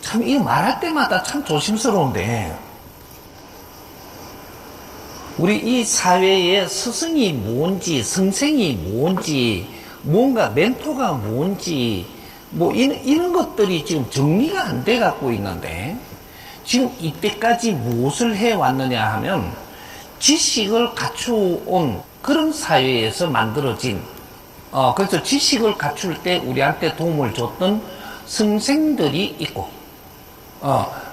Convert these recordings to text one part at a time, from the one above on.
참, 이거 말할 때마다 참 조심스러운데, 우리 이 사회에 스승이 뭔지, 선생이 뭔지, 뭔가 멘토가 뭔지, 뭐, 이런 것들이 지금 정리가 안 돼 갖고 있는데, 지금 이때까지 무엇을 해왔느냐 하면, 지식을 갖추어온 그런 사회에서 만들어진, 그래서 지식을 갖출 때 우리한테 도움을 줬던 선생들이 있고,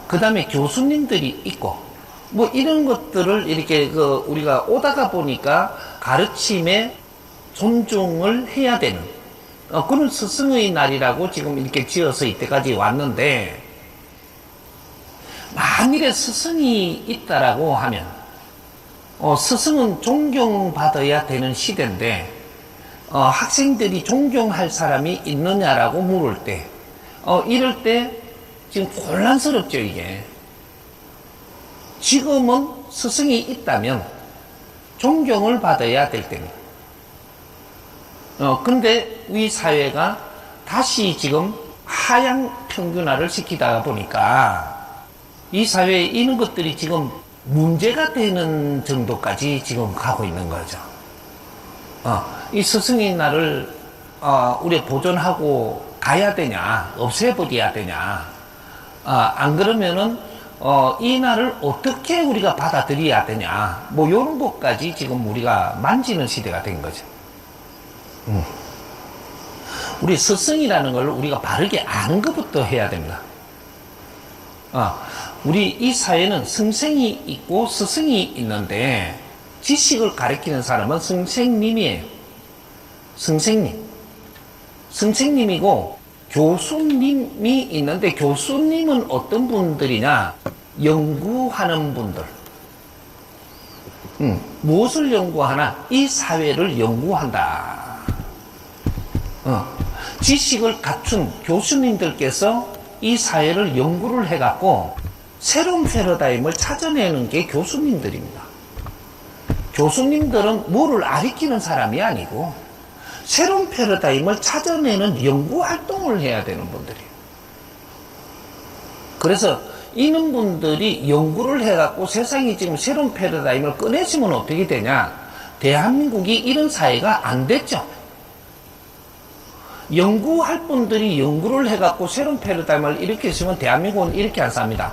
그 다음에 교수님들이 있고, 뭐 이런 것들을 이렇게 우리가 오다가 보니까 가르침에 존중을 해야 되는, 그런 스승의 날이라고 지금 이렇게 지어서 이때까지 왔는데, 만일에 스승이 있다라고 하면, 스승은 존경받아야 되는 시대인데, 학생들이 존경할 사람이 있느냐라고 물을 때, 이럴 때 지금 곤란스럽죠, 이게. 지금은 스승이 있다면 존경을 받아야 될 때입니다. 근데 우리 사회가 다시 지금 하향 평준화를 시키다 보니까 이 사회에 이런 것들이 지금 문제가 되는 정도까지 지금 가고 있는 거죠. 이 스승의 날을 우리 보존하고 가야 되냐, 없애버려야 되냐, 안 그러면은 이 날을 어떻게 우리가 받아들여야 되냐, 뭐 이런 것까지 지금 우리가 만지는 시대가 된 거죠. 우리 스승이라는 걸 우리가 바르게 아는 것부터 해야 됩니다. 우리 이 사회는 선생이 있고 스승이 있는데, 지식을 가르치는 사람은 선생님이에요. 선생님이고 교수님이 있는데, 교수님은 어떤 분들이냐? 연구하는 분들. 무엇을 연구하나? 이 사회를 연구한다. 지식을 갖춘 교수님들께서 이 사회를 연구를 해갖고 새로운 패러다임을 찾아내는 게 교수님들입니다. 교수님들은 뭐를 가르치는 사람이 아니고 새로운 패러다임을 찾아내는 연구 활동을 해야 되는 분들이에요. 그래서 이런 분들이 연구를 해갖고 세상이 지금 새로운 패러다임을 꺼내시면 어떻게 되냐? 대한민국이 이런 사회가 안 됐죠. 연구할 분들이 연구를 해갖고 새로운 패러다임을 일으켰으면 대한민국은 이렇게 안 삽니다.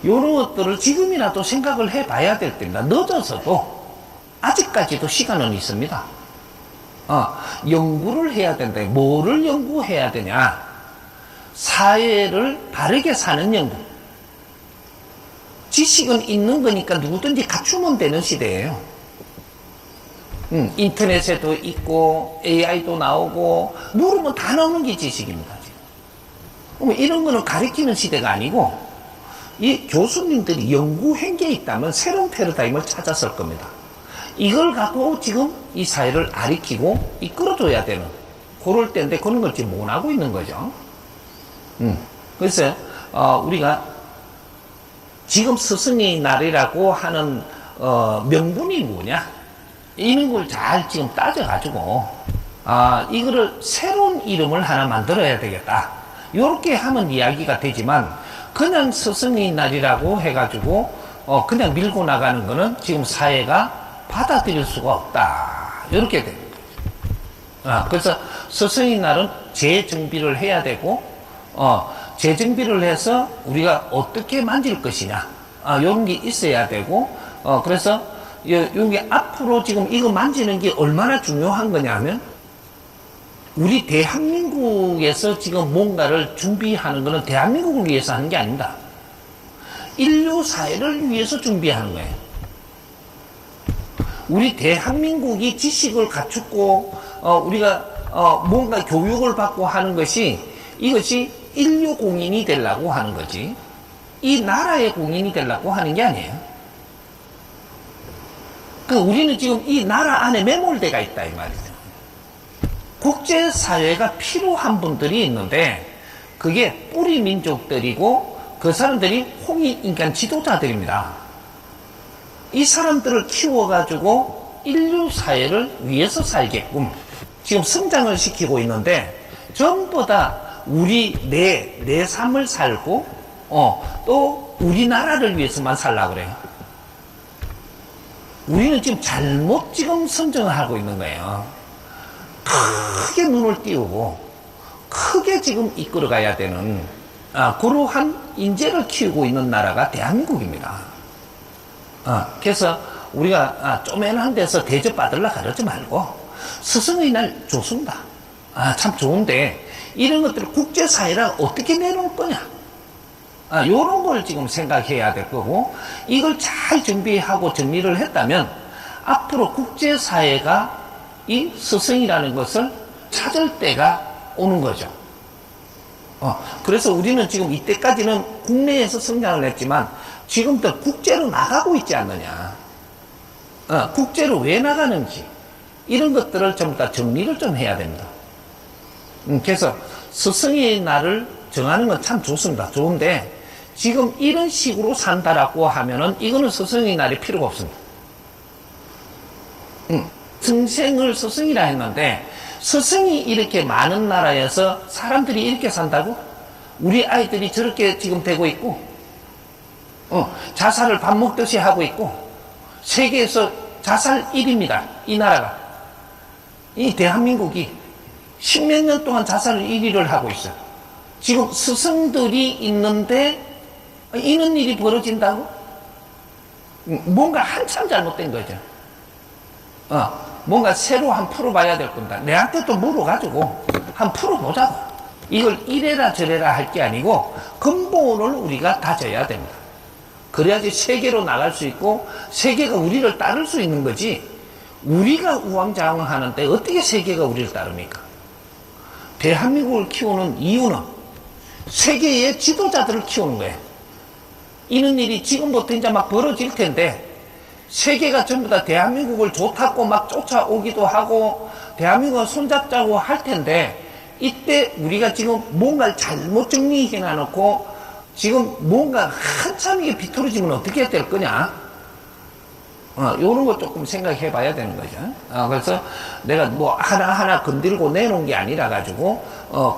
이런 것들을 지금이라도 생각을 해봐야 될 때입니다. 늦어서도 아직까지도 시간은 있습니다. 연구를 해야 된다. 뭐를 연구해야 되냐? 사회를 바르게 사는 연구. 지식은 있는 거니까 누구든지 갖추면 되는 시대예요. 인터넷에도 있고 AI도 나오고 모르면 다 나오는 게 지식입니다. 지금. 이런 거는 가르치는 시대가 아니고, 이 교수님들이 연구한 게 있다면 새로운 패러다임을 찾았을 겁니다. 이걸 갖고 지금 이 사회를 가르치고 이끌어줘야 되는 그럴 때인데, 그런 걸 지금 못하고 있는 거죠. 그래서 우리가 지금 스승의 날이라고 하는 명분이 뭐냐, 이런 걸 잘 지금 따져가지고 이거를 새로운 이름을 하나 만들어야 되겠다, 이렇게 하면 이야기가 되지만, 그냥 스승의 날이라고 해가지고 그냥 밀고 나가는 거는 지금 사회가 받아들일 수가 없다, 이렇게 됩니다. 그래서 스승의 날은 재정비를 해야 되고, 재정비를 해서 우리가 어떻게 만질 것이냐, 이런 게 있어야 되고, 그래서 여기 앞으로 지금 이거 만지는 게 얼마나 중요한 거냐면, 우리 대한민국에서 지금 뭔가를 준비하는 거는 대한민국을 위해서 하는 게 아닙니다. 인류 사회를 위해서 준비하는 거예요. 우리 대한민국이 지식을 갖추고 우리가 뭔가 교육을 받고 하는 것이, 이것이 인류 공인이 되려고 하는 거지, 이 나라의 공인이 되려고 하는 게 아니에요. 우리는 지금 이 나라 안에 매몰되어 있다, 이 말이죠. 국제사회가 필요한 분들이 있는데, 그게 뿌리 민족들이고 그 사람들이 홍익인간 지도자들입니다. 이 사람들을 키워가지고 인류 사회를 위해서 살게끔 지금 성장을 시키고 있는데, 전부 다 내 삶을 살고, 또 우리나라를 위해서만 살려고 그래요. 우리는 지금 잘못 지금 선정을 하고 있는 거예요. 크게 눈을 띄우고, 크게 지금 이끌어가야 되는, 그러한 인재를 키우고 있는 나라가 대한민국입니다. 그래서 우리가 쪼매난 데서 대접받으려고 그러지 말고, 스승의 날 좋습니다. 참 좋은데, 이런 것들을 국제사회랑 어떻게 내놓을 거냐? 요런 걸 지금 생각해야 될 거고, 이걸 잘 준비하고 정리를 했다면, 앞으로 국제사회가 이 스승이라는 것을 찾을 때가 오는 거죠. 그래서 우리는 지금 이때까지는 국내에서 성장을 했지만, 지금부터 국제로 나가고 있지 않느냐. 국제로 왜 나가는지, 이런 것들을 전부 다 정리를 좀 해야 됩니다. 그래서 스승의 날을 정하는 건 참 좋습니다. 좋은데 지금 이런 식으로 산다라고 하면은 이거는 스승의 날이 필요가 없습니다. 승생을 스승이라 했는데 스승이 이렇게 많은 나라에서 사람들이 이렇게 산다고? 우리 아이들이 저렇게 지금 되고 있고, 자살을 밥 먹듯이 하고 있고, 세계에서 자살 1위입니다. 이 나라가. 이 대한민국이 10몇 년 동안 자살 1위를 하고 있어요. 지금 스승들이 있는데 이런 일이 벌어진다고? 뭔가 한참 잘못된 거죠. 뭔가 새로 한 풀어봐야 될 겁니다. 내한테 또 물어가지고 한 풀어보자고. 이걸 이래라 저래라 할 게 아니고 근본을 우리가 다져야 됩니다. 그래야지 세계로 나갈 수 있고 세계가 우리를 따를 수 있는 거지. 우리가 우왕좌왕하는데 어떻게 세계가 우리를 따릅니까? 대한민국을 키우는 이유는 세계의 지도자들을 키우는 거예요. 이런 일이 지금부터 이제 막 벌어질 텐데, 세계가 전부 다 대한민국을 좋다고 막 쫓아오기도 하고, 대한민국을 손잡자고 할 텐데, 이때 우리가 지금 뭔가를 잘못 정리해 놔놓고, 지금 뭔가 한참 이게 비틀어지면 어떻게 될 거냐? 요런 거 조금 생각해 봐야 되는 거죠. 그래서 내가 뭐 하나하나 건들고 내놓은 게 아니라 가지고,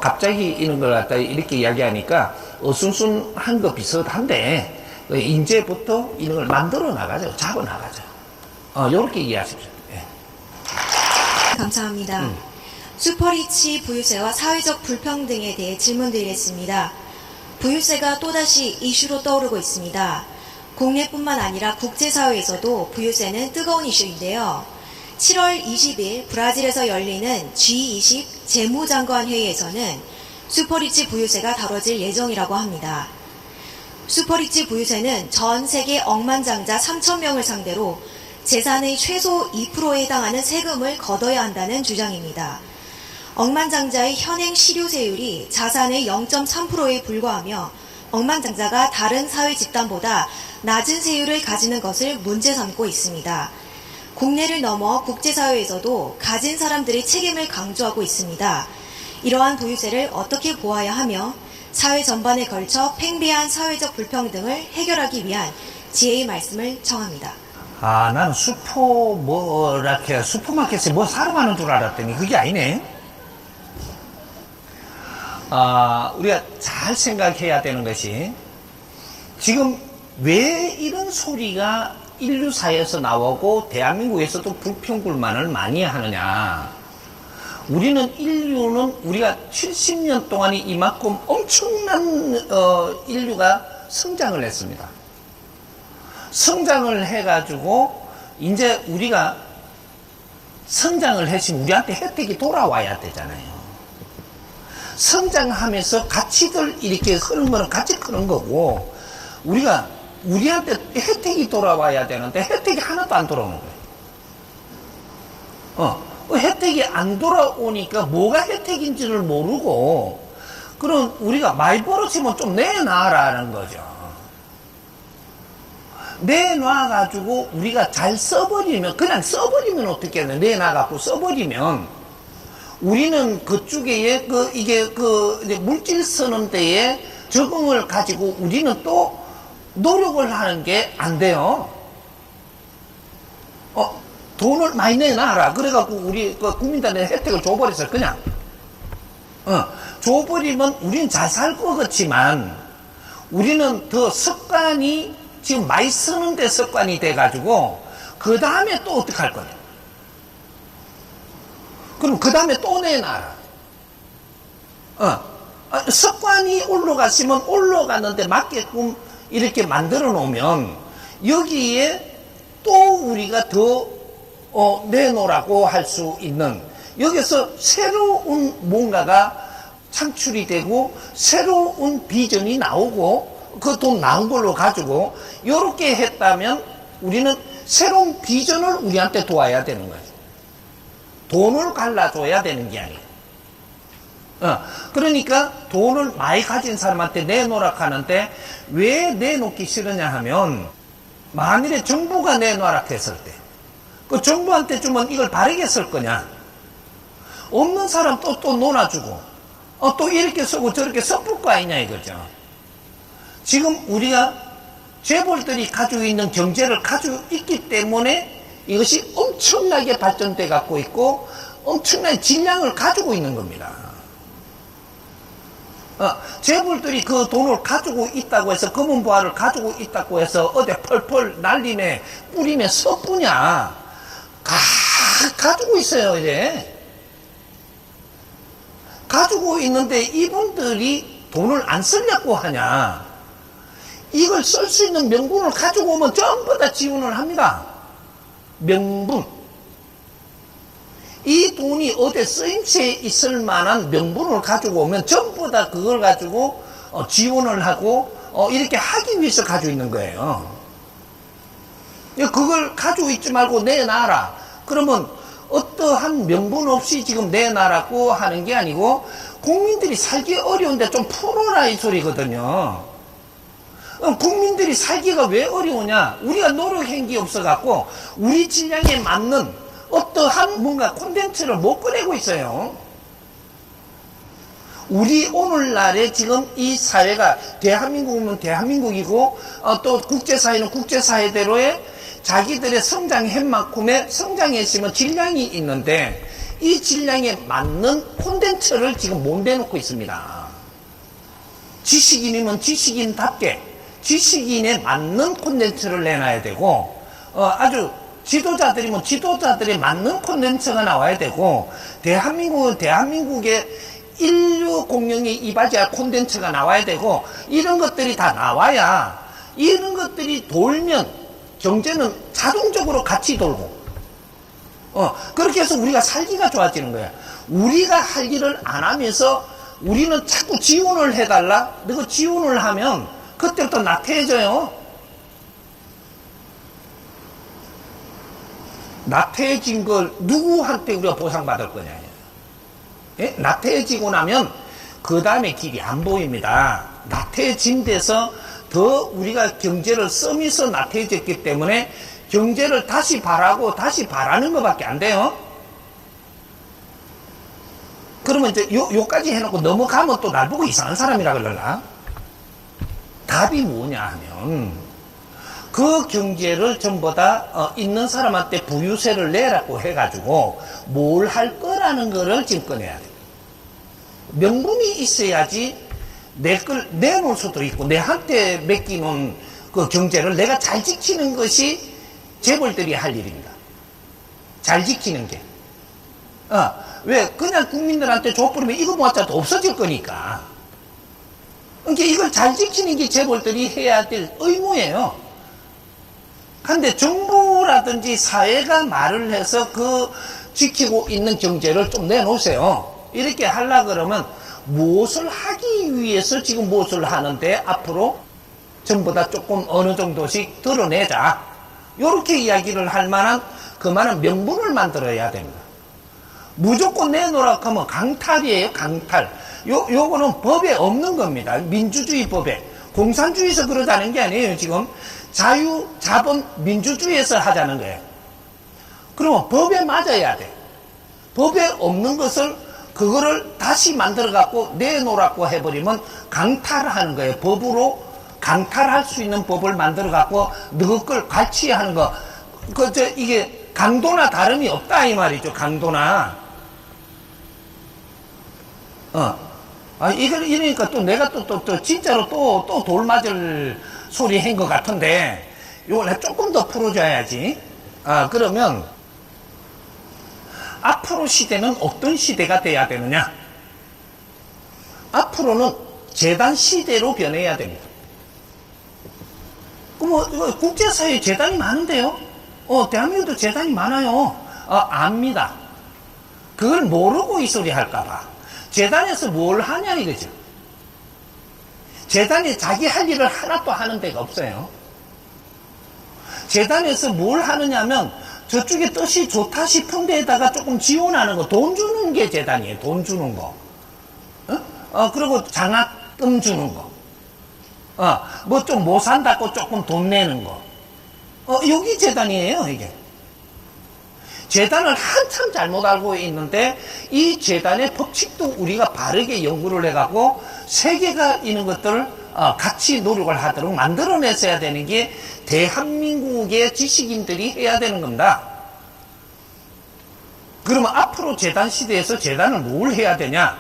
갑자기 이런 걸 갖다 이렇게 이야기하니까 어순순한 거 비슷한데, 이제부터 이런 걸 만들어 나가죠. 잡아 나가죠. 요렇게 이해하십시오. 예. 감사합니다. 슈퍼리치 부유세와 사회적 불평등에 대해 질문드리겠습니다. 부유세가 또다시 이슈로 떠오르고 있습니다. 국내뿐만 아니라 국제사회에서도 부유세는 뜨거운 이슈인데요. 7월 20일 브라질에서 열리는 G20 재무장관 회의에서는 슈퍼리치 부유세가 다뤄질 예정이라고 합니다. 슈퍼리치 부유세는 전 세계 억만장자 3,000명을 상대로 재산의 최소 2%에 해당하는 세금을 걷어야 한다는 주장입니다. 억만장자의 현행 실효세율이 자산의 0.3%에 불과하며 억만장자가 다른 사회 집단보다 낮은 세율을 가지는 것을 문제 삼고 있습니다. 국내를 넘어 국제사회에서도 가진 사람들의 책임을 강조하고 있습니다. 이러한 부유세를 어떻게 보아야 하며 사회 전반에 걸쳐 팽배한 사회적 불평등을 해결하기 위한 지혜의 말씀을 청합니다. 나는 슈퍼마켓에 뭐 사러 가는 줄 알았더니 그게 아니네. 우리가 잘 생각해야 되는 것이, 지금 왜 이런 소리가 인류사에서 나오고 대한민국에서도 불평불만을 많이 하느냐. 인류는 우리가 70년 동안이 이만큼 엄청난 인류가 성장을 했습니다. 성장을 해가지고 이제 우리가 성장을 했으면 우리한테 혜택이 돌아와야 되잖아요. 성장하면서 가치들 이렇게 흐르는 거는 같이 크는 거고, 우리한테 혜택이 돌아와야 되는데 혜택이 하나도 안 돌아오는 거예요. 혜택이 안 돌아오니까 뭐가 혜택인지를 모르고, 그럼 우리가 많이 벌어지면 좀 내놔라는 거죠. 내놔가지고 우리가 잘 써버리면, 그냥 써버리면 어떻게 하냐. 내놔갖고 써버리면 우리는 그쪽에 이게 물질 쓰는 데에 적응을 가지고 우리는 또 노력을 하는 게 안 돼요. 돈을 많이 내놔라. 그래갖고 우리 국민들한테 혜택을 줘버렸어요. 그냥. 줘버리면 우리는 잘 살 것 같지만 우리는 더 습관이 지금 많이 쓰는데 습관이 돼가지고 그 다음에 또 어떻게 할 거냐. 그럼 그 다음에 또 내놔라. 습관이 올라갔으면 올라갔는데 맞게끔 이렇게 만들어 놓으면 여기에 또 우리가 더 내놓으라고 할 수 있는, 여기서 새로운 뭔가가 창출이 되고 새로운 비전이 나오고 그 돈 나온 걸로 가지고 이렇게 했다면 우리는 새로운 비전을 우리한테 도와야 되는 거예요. 돈을 갈라줘야 되는 게 아니에요. 그러니까 돈을 많이 가진 사람한테 내놓으라 하는데 왜 내놓기 싫으냐 하면, 만일에 정부가 내놓으라 했을 때 그 정부한테 주면 이걸 바르게 쓸 거냐, 없는 사람 또 놀아주고 또 이렇게 쓰고 저렇게 섞을 거 아니냐 이거죠. 지금 우리가 재벌들이 가지고 있는 경제를 가지고 있기 때문에 이것이 엄청나게 발전돼 갖고 있고 엄청난 질량을 가지고 있는 겁니다. 재벌들이 그 돈을 가지고 있다고 해서, 검은 보화를 가지고 있다고 해서 어디 펄펄 날리네 뿌리네 썩구냐. 가지고 있어요. 이제 가지고 있는데 이분들이 돈을 안 쓰려고 하냐. 이걸 쓸 수 있는 명분을 가지고 오면 전부 다 지원을 합니다. 명분. 이 돈이 어디 쓰임새 있을 만한 명분을 가지고 오면 전부 다 그걸 가지고 지원을 하고 이렇게 하기 위해서 가지고 있는 거예요. 그걸 가지고 있지 말고 내놔라. 그러면 어떠한 명분 없이 지금 내놔라고 하는 게 아니고, 국민들이 살기 어려운데 좀 풀어라 이 소리거든요. 국민들이 살기가 왜 어려우냐? 우리가 노력한 게 없어갖고 우리 질량에 맞는 어떠한 뭔가 콘텐츠를 못 꺼내고 있어요. 우리 오늘날에 지금 이 사회가, 대한민국은 대한민국이고 또 국제사회는 국제사회대로의 자기들의 성장한 만큼의 성장했으면 질량이 있는데 이 질량에 맞는 콘텐츠를 지금 못 내놓고 있습니다. 지식인이면 지식인답게 지식인에 맞는 콘텐츠를 내놔야 되고, 아주 지도자들이면 지도자들에 맞는 콘텐츠가 나와야 되고, 대한민국은 대한민국의 인류 공룡에 이바지할 콘텐츠가 나와야 되고, 이런 것들이 다 나와야, 이런 것들이 돌면 경제는 자동적으로 같이 돌고, 그렇게 해서 우리가 살기가 좋아지는 거야. 우리가 할 일을 안 하면서 우리는 자꾸 지원을 해달라. 너가 지원을 하면 그때부터 나태해져요. 나태해진 걸 누구한테 우리가 보상받을 거냐. 예? 나태해지고 나면 그 다음에 길이 안 보입니다. 나태해진 데서 더 우리가 경제를 써면서 나태해졌기 때문에 경제를 다시 바라고 다시 바라는 것밖에 안 돼요. 그러면 이제 요까지 해놓고 넘어가면 또 날 보고 이상한 사람이라 그러나? 답이 뭐냐 하면, 그 경제를 전부 다 있는 사람한테 부유세를 내라고 해가지고 뭘 할 거라는 거를 지금 꺼내야 돼요. 명분이 있어야지 내 걸 내놓을 수도 있고, 내한테 맡기는 그 경제를 내가 잘 지키는 것이 재벌들이 할 일입니다. 잘 지키는 게. 왜? 그냥 국민들한테 줘버리면 이거 모았자도 없어질 거니까. 그러니까 이걸 잘 지키는 게 재벌들이 해야 될 의무예요. 근데 정부라든지 사회가 말을 해서 그 지키고 있는 경제를 좀 내놓으세요. 이렇게 하려고 그러면 무엇을 하기 위해서 지금 무엇을 하는데 앞으로 전부 다 조금 어느 정도씩 드러내자. 이렇게 이야기를 할 만한 그만한 명분을 만들어야 됩니다. 무조건 내놓으라고 하면 강탈이에요. 강탈. 요거는 법에 없는 겁니다. 민주주의 법에. 공산주의에서 그러자는 게 아니에요. 지금 자유, 자본, 민주주의에서 하자는 거예요. 그러면 법에 맞아야 돼. 법에 없는 것을 그거를 다시 만들어 갖고 내놓으라고 해버리면 강탈하는 거예요. 법으로 강탈할 수 있는 법을 만들어 갖고 너 걸 갈취하는 거. 이게 강도나 다름이 없다 이 말이죠. 강도나. 이러니까 또 내가 또 진짜로 또 돌 맞을 소리 한 것 같은데, 이걸 조금 더 풀어줘야지. 그러면, 앞으로 시대는 어떤 시대가 돼야 되느냐? 앞으로는 재단 시대로 변해야 됩니다. 국제사회에 재단이 많은데요? 대한민국도 재단이 많아요. 압니다. 그걸 모르고 이 소리 할까봐. 재단에서 뭘 하냐 이거죠. 재단이 자기 할 일을 하나도 하는 데가 없어요. 재단에서 뭘 하느냐면 저쪽에 뜻이 좋다 싶은 데에다가 조금 지원하는 거, 돈 주는 게 재단이에요. 돈 주는 거. 그리고 장학금 주는 거. 뭐 좀 못 산다고 조금 돈 내는 거. 여기 재단이에요, 이게. 재단을 한참 잘못 알고 있는데, 이 재단의 법칙도 우리가 바르게 연구를 해갖고, 세계가 있는 것들을 같이 노력을 하도록 만들어냈어야 되는 게 대한민국의 지식인들이 해야 되는 겁니다. 그러면 앞으로 재단 시대에서 재단을 뭘 해야 되냐?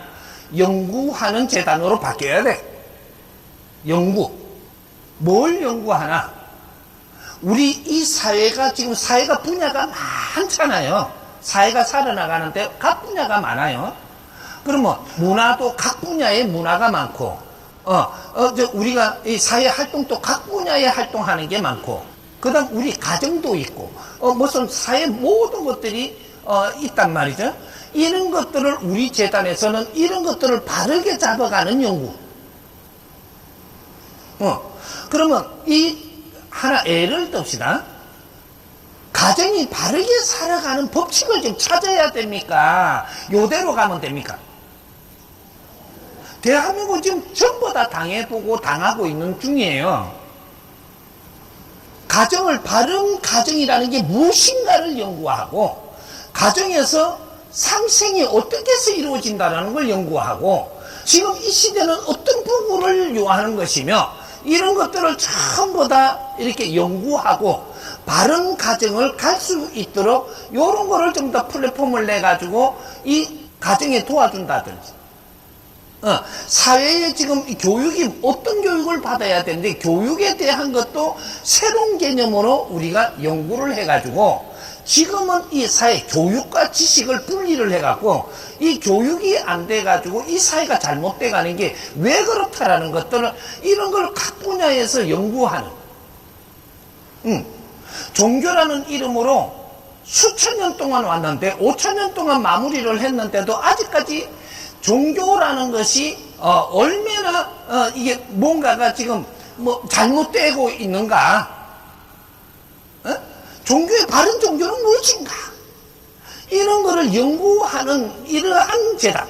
연구하는 재단으로 바뀌어야 돼. 연구. 뭘 연구하나? 우리 이 사회가 지금 사회가 분야가 많잖아요. 사회가 살아나가는데 각 분야가 많아요. 그러면 문화도 각 분야의 문화가 많고, 우리가 이 사회 활동도 각 분야의 활동하는 게 많고, 그 다음 우리 가정도 있고, 무슨 사회 모든 것들이 있단 말이죠. 이런 것들을 우리 재단에서는 이런 것들을 바르게 잡아가는 연구. 그러면 하나 예를 듭시다. 가정이 바르게 살아가는 법칙을 좀 찾아야 됩니까? 요대로 가면 됩니까? 대한민국 지금 전부 다 당해보고 당하고 있는 중이에요. 바른 가정이라는 게 무엇인가를 연구하고, 가정에서 상생이 어떻게 해서 이루어진다는 걸 연구하고, 지금 이 시대는 어떤 부분을 요하는 것이며, 이런 것들을 전부 다 이렇게 연구하고 바른 가정을 갈 수 있도록 이런 거를 좀 더 플랫폼을 내 가지고 이 가정에 도와준다든지, 사회에 지금 교육이 어떤 교육을 받아야 되는데 교육에 대한 것도 새로운 개념으로 우리가 연구를 해 가지고, 지금은 이 사회 교육과 지식을 분리를 해갖고 이 교육이 안 돼가지고 이 사회가 잘못돼 가는 게 왜 그렇다라는 것들을, 이런 걸 각 분야에서 연구하는, 종교라는 이름으로 수천 년 동안 왔는데 5천 년 동안 마무리를 했는데도 아직까지 종교라는 것이 얼마나 이게 뭔가가 지금 뭐 잘못되고 있는가? 종교의 바른 종교는 무엇인가? 이런 거를 연구하는 이러한 재단.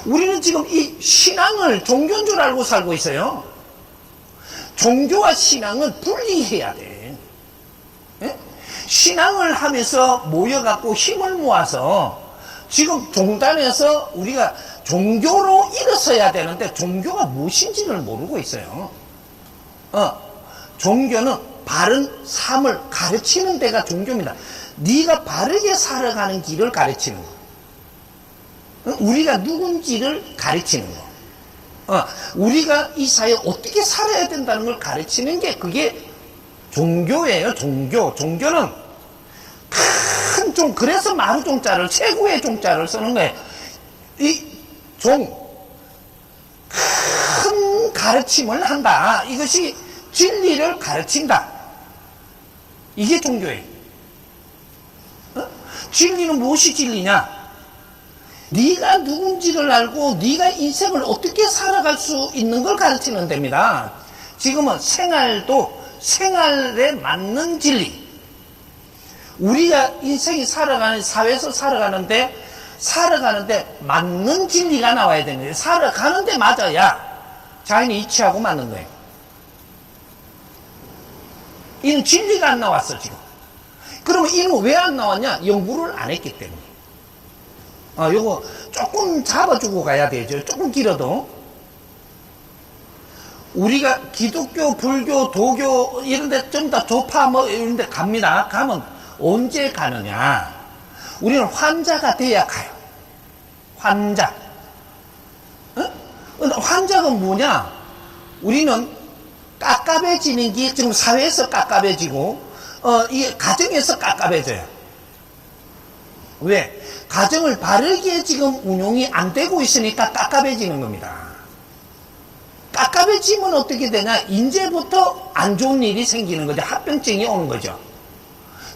우리는 지금 이 신앙을 종교인 줄 알고 살고 있어요. 종교와 신앙은 분리해야 돼. 신앙을 하면서 모여갖고 힘을 모아서 지금 종단에서 우리가 종교로 일어서야 되는데 종교가 무엇인지를 모르고 있어요. 종교는 바른 삶을 가르치는 데가 종교입니다. 네가 바르게 살아가는 길을 가르치는 거. 우리가 누군지를 가르치는 거. 우리가 이 사회에 어떻게 살아야 된다는 걸 가르치는 게 그게 종교예요. 종교는 큰 종, 그래서 마루종자를, 최고의 종자를 쓰는 거예요. 큰 가르침을 한다. 이것이 진리를 가르친다. 이게 종교예요. 진리는 무엇이 진리냐? 네가 누군지를 알고 네가 인생을 어떻게 살아갈 수 있는 걸 가르치는 데입니다. 지금은 생활에 맞는 진리. 우리가 인생이 사회에서 살아가는데 맞는 진리가 나와야 되는데, 살아가는데 맞아야 자연이 이치하고 맞는 거예요. 이는 진리가 안 나왔어, 지금. 그러면 이는 왜 안 나왔냐? 연구를 안 했기 때문에. 요거 조금 잡아주고 가야 되죠. 조금 길어도. 우리가 기독교, 불교, 도교, 이런 데 좀 더 조파, 이런 데 갑니다. 가면 언제 가느냐? 우리는 환자가 돼야 가요. 환자. 환자가 뭐냐? 우리는 깝깝해지는 게 지금 사회에서 깝깝해지고, 이 가정에서 깝깝해져요. 왜? 가정을 바르게 지금 운용이 안 되고 있으니까 깝깝해지는 겁니다. 깝깝해지면 어떻게 되냐? 이제부터 안 좋은 일이 생기는 거죠. 합병증이 오는 거죠.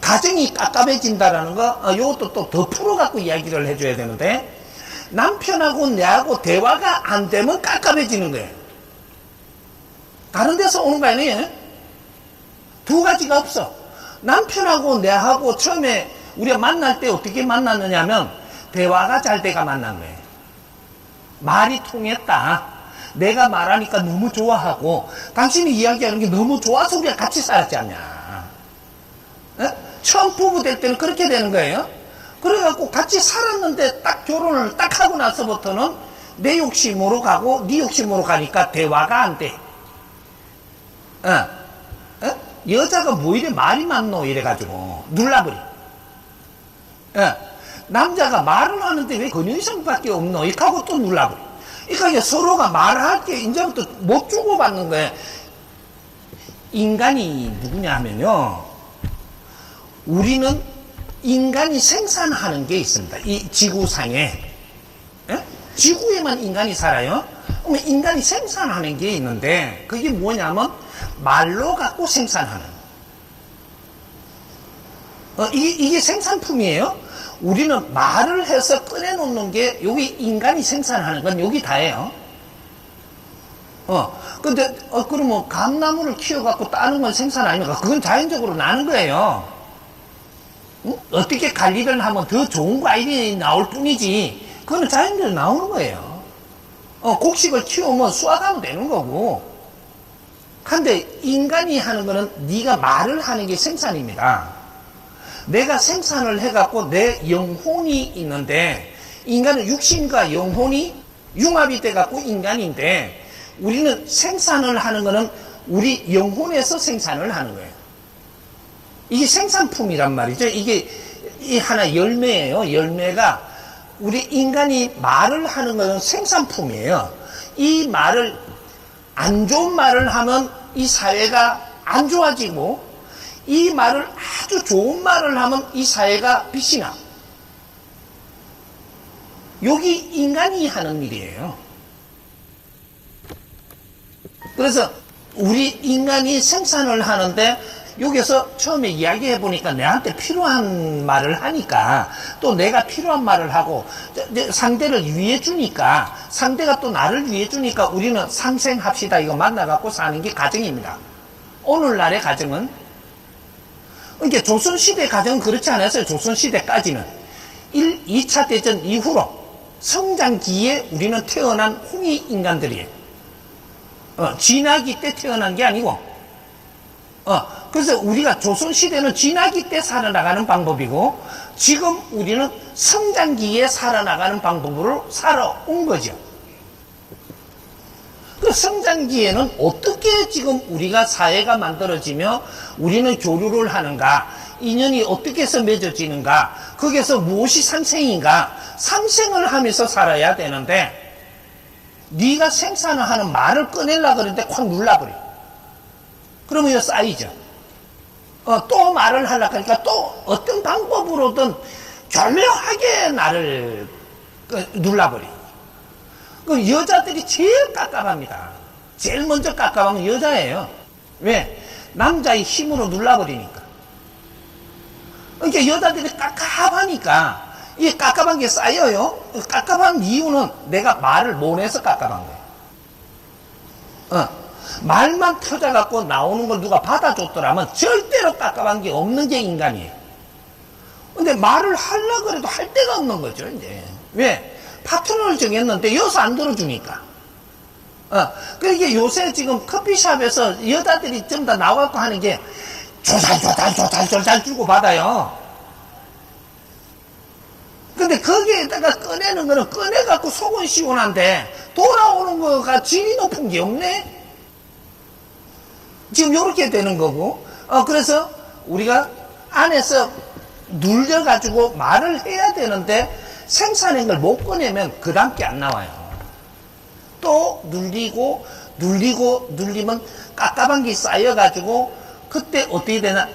가정이 깝깝해진다라는 거, 이것도 또 더 풀어갖고 이야기를 해줘야 되는데, 남편하고 내하고 대화가 안 되면 깝깝해지는 거예요. 다른 데서 오는 거 아니에요? 두 가지가 없어. 남편하고 내하고 처음에 우리가 만날 때 어떻게 만났느냐 하면 대화가 잘 돼가 만난 거예요. 말이 통했다. 내가 말하니까 너무 좋아하고 당신이 이야기하는 게 너무 좋아서 우리가 같이 살았지 않냐. 처음 부부 될 때는 그렇게 되는 거예요. 그래갖고 같이 살았는데 딱 결혼을 딱 하고 나서부터는 내 욕심으로 가고 네 욕심으로 가니까 대화가 안 돼. 여자가 뭐 이래 말이 많노 이래가지고 눌러버려. 남자가 말을 하는데 왜 근육이성밖에 없노 이렇게 하고 또 눌러버려. 그러니까 서로가 말할 게 이제부터 못 주고받는 거예요. 인간이 누구냐 하면요, 우리는 인간이 생산하는 게 있습니다. 이 지구상에. 지구에만 인간이 살아요. 그러면 인간이 생산하는 게 있는데 그게 뭐냐면 말로 갖고 생산하는. 이게 생산품이에요. 우리는 말을 해서 꺼내놓는 게 여기 인간이 생산하는 건 여기 다예요. 근데 그러면 감나무를 키워갖고 따는 건 생산 아닙니까? 그건 자연적으로 나는 거예요. 어떻게 관리를 하면 더 좋은 과일이 나올 뿐이지 그거는 자연적으로 나오는 거예요. 곡식을 키우면 수확하면 되는 거고. 근데 인간이 하는 거는 네가 말을 하는 게 생산입니다. 내가 생산을 해갖고 내 영혼이 있는데, 인간은 육신과 영혼이 융합이 돼갖고 인간인데, 우리는 생산을 하는 거는 우리 영혼에서 생산을 하는 거예요. 이게 생산품이란 말이죠. 이게 하나 열매예요. 열매가 우리 인간이 말을 하는 것은 생산품이에요. 이 말을 안 좋은 말을 하면 이 사회가 안 좋아지고, 이 말을 아주 좋은 말을 하면 이 사회가 빛이 나. 여기 인간이 하는 일이에요. 그래서 우리 인간이 생산을 하는데 여기서 처음에 이야기해 보니까 내한테 필요한 말을 하니까 또 내가 필요한 말을 하고 상대를 위해 주니까, 상대가 또 나를 위해 주니까 우리는 상생합시다 이거 만나갖고 사는 게 가정입니다. 오늘날의 가정은, 그러니까 조선시대 가정은 그렇지 않았어요. 조선시대까지는 2차 대전 이후로 성장기에 우리는 태어난 홍익 인간들이에요. 진화기 때 태어난 게 아니고, 그래서 우리가 조선시대는 진화기 때 살아나가는 방법이고, 지금 우리는 성장기에 살아나가는 방법으로 살아온 거죠. 그 성장기에는 어떻게 지금 우리가 사회가 만들어지며 우리는 교류를 하는가, 인연이 어떻게 해서 맺어지는가, 거기에서 무엇이 상생인가, 상생을 하면서 살아야 되는데, 네가 생산을 하는 말을 꺼내려고 그러는데 콱 눌러버려. 그러면 이거 쌓이죠. 또 말을 하려고 하니까 또 어떤 방법으로든 교묘하게 나를 눌러버려. 그 여자들이 제일 깝깝합니다. 제일 먼저 깝깝하면 여자예요. 왜? 남자의 힘으로 눌러버리니까. 그러니까 여자들이 깝깝하니까 이 깝깝한 게 쌓여요. 깝깝한 이유는 내가 말을 못 해서 깝깝한 거예요. 말만 터져갖고 나오는 걸 누가 받아줬더라면 절대로 깝깝한 게 없는 게 인간이에요. 근데 말을 하려고 해도 할 데가 없는 거죠, 이제. 왜? 파트너를 정했는데 여기서 안 들어주니까. 그러니까 요새 지금 커피숍에서 여자들이 좀 더 나와갖고 하는 게 조잘 주고 받아요. 근데 거기에다가 꺼내는 거는 꺼내갖고 속은 시원한데 돌아오는 거가 질이 높은 게 없네? 지금 요렇게 되는 거고, 그래서 우리가 안에서 눌려가지고 말을 해야 되는데 생산한 걸 못 꺼내면 그 다음게 안 나와요. 또 눌리면 깝깝한 게 쌓여가지고 그때 어떻게 되나,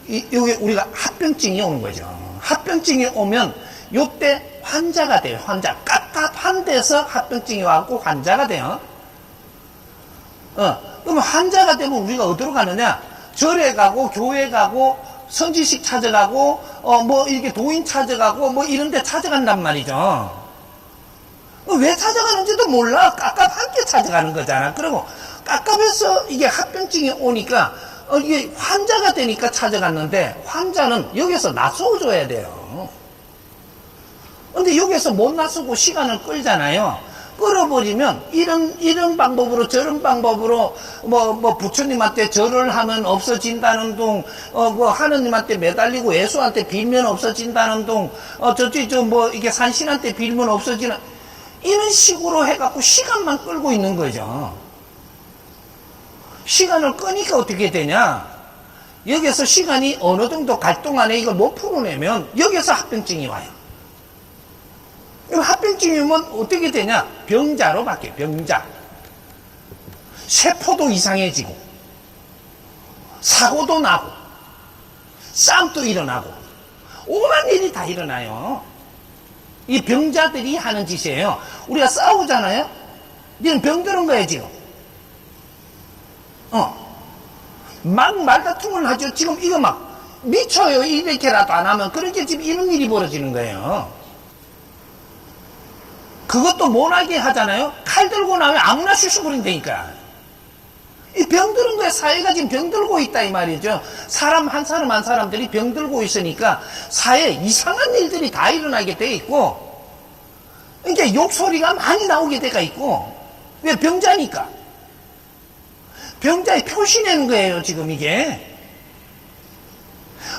여기 우리가 합병증이 오는 거죠. 합병증이 오면 요때 환자가 돼요. 환자. 깝깝한 데서 합병증이 와갖고 환자가 돼요. 그러면 환자가 되면 우리가 어디로 가느냐? 절에 가고 교회 가고 성지식 찾아가고 뭐 이렇게 도인 찾아가고 뭐 이런 데 찾아간단 말이죠. 왜 찾아가는지도 몰라. 깝깝하게 찾아가는 거잖아. 그리고 깝깝해서 이게 합병증이 오니까 이게 환자가 되니까 찾아갔는데, 환자는 여기서 나서줘야 돼요. 근데 여기서 못 나서고 시간을 끌잖아요. 끌어버리면 이런 방법으로 저런 방법으로 뭐 부처님한테 절을 하면 없어진다는 둥, 뭐 하느님한테 매달리고 예수한테 빌면 없어진다는 둥, 뭐 이게 산신한테 빌면 없어지는, 이런 식으로 해갖고 시간만 끌고 있는 거죠. 시간을 끄니까 어떻게 되냐? 여기서 시간이 어느 정도 갈 동안에 이걸 못 풀어내면 여기서 합병증이 와요. 합병증이 오면 어떻게 되냐? 병자로 바뀌어요. 병자. 세포도 이상해지고, 사고도 나고, 싸움도 일어나고, 오만 일이 다 일어나요. 이 병자들이 하는 짓이에요. 우리가 싸우잖아요? 니는 병드는 거예요, 지금. 막 말다툼을 하죠. 지금 이거 막 미쳐요. 이렇게라도 안 하면. 그렇게 지금 이런 일이 벌어지는 거예요. 그것도 못하게 하잖아요. 칼 들고 나면 아무나 쑤셔버린다니까. 이 병드는 거에 사회가 지금 병들고 있다 이 말이죠. 사람 한 사람들이 병들고 있으니까 사회에 이상한 일들이 다 일어나게 돼 있고, 이게 욕소리가 많이 나오게 돼가 있고. 왜? 병자니까. 병자의 표시 내는 거예요, 지금 이게.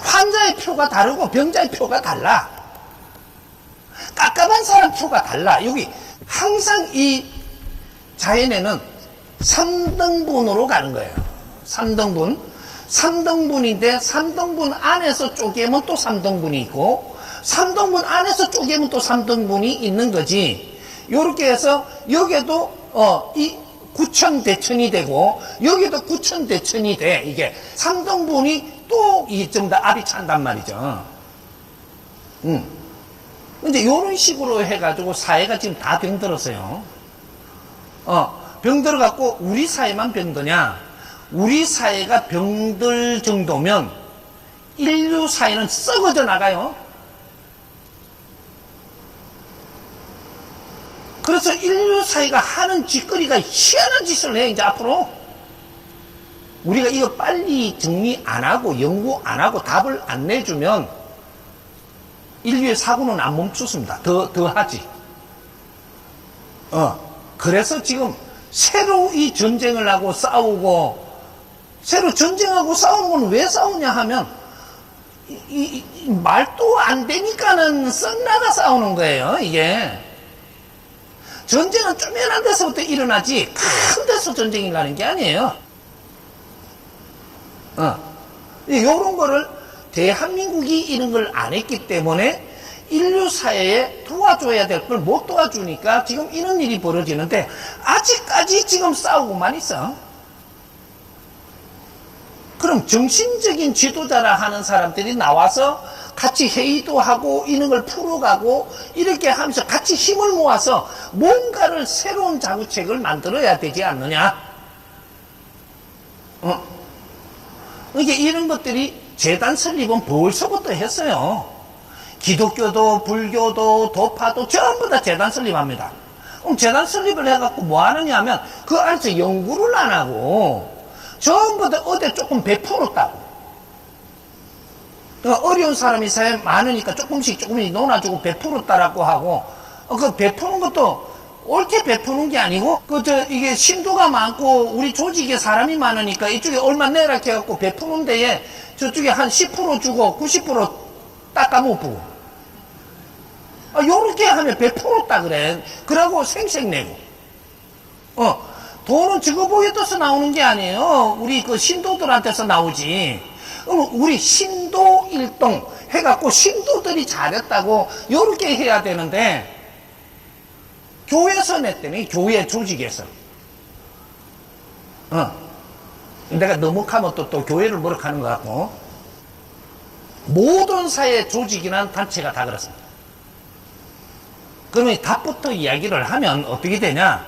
환자의 표가 다르고 병자의 표가 달라. 깝깝한 사람 표가 달라. 여기 항상 이 자연에는 3등분으로 가는 거예요. 3등분. 3등분인데 3등분 안에서 쪼개면 또 3등분이 있고, 3등분 안에서 쪼개면 또 3등분이 있는 거지. 요렇게 해서 여기에도 이 구천대천이 되고 여기도 구천대천이 돼. 이게 3등분이 또 좀 더 압이 찬단 말이죠. 근데 이런 식으로 해가지고 사회가 지금 다 병들었어요. 병들어갖고 우리 사회만 병드냐? 우리 사회가 병들 정도면 인류 사회는 썩어져 나가요. 그래서 인류 사회가 하는 짓거리가 희한한 짓을 해, 이제 앞으로. 우리가 이거 빨리 정리 안 하고 연구 안 하고 답을 안 내주면 인류의 사고는 안 멈추습니다. 더 하지. 그래서 지금 새로 이 전쟁을 하고 싸우고, 새로 전쟁하고 싸우는 건 왜 싸우냐 하면, 말도 안 되니까는 썩나가 싸우는 거예요, 이게. 전쟁은 쪼매난 데서부터 일어나지, 큰 데서 전쟁이 나는 게 아니에요. 요런 거를 대한민국이 이런 걸 안 했기 때문에 인류 사회에 도와줘야 될 걸 못 도와주니까 지금 이런 일이 벌어지는데, 아직까지 지금 싸우고만 있어. 그럼 정신적인 지도자라 하는 사람들이 나와서 같이 회의도 하고 이런 걸 풀어가고 이렇게 하면서 같이 힘을 모아서 뭔가를 새로운 자구책을 만들어야 되지 않느냐. 이게 이런 것들이 재단 설립은 벌써부터 했어요. 기독교도 불교도 도파도 전부 다 재단 설립합니다. 그럼 재단 설립을 해갖고 뭐 하느냐 하면 그 안에서 연구를 안 하고 전부 다 어디 조금 베풀었다고. 그러니까 어려운 사람이 사회 많으니까 조금씩 논아주고 베풀었다라고 하고, 그 베푸는 것도 옳게 베푸는 게 아니고, 이게 신도가 많고 우리 조직에 사람이 많으니까 이쪽에 얼마 내라 해갖고 베푸는 데에 저쪽에 한 10% 주고 90% 닦아 못 부고. 요렇게 하면 베풀었다 그래. 그러고 생색 내고. 돈은 저거 보여줘서 나오는 게 아니에요. 우리 그 신도들한테서 나오지. 우리 신도 일동, 해갖고 신도들이 잘했다고 요렇게 해야 되는데 교회에서 냈더니 교회 조직에서 내가 너무 하면 또 교회를 뭐라 하는 것 같고 모든 사회 조직이나 단체가 다 그렇습니다. 그러면 답부터 이야기를 하면 어떻게 되냐?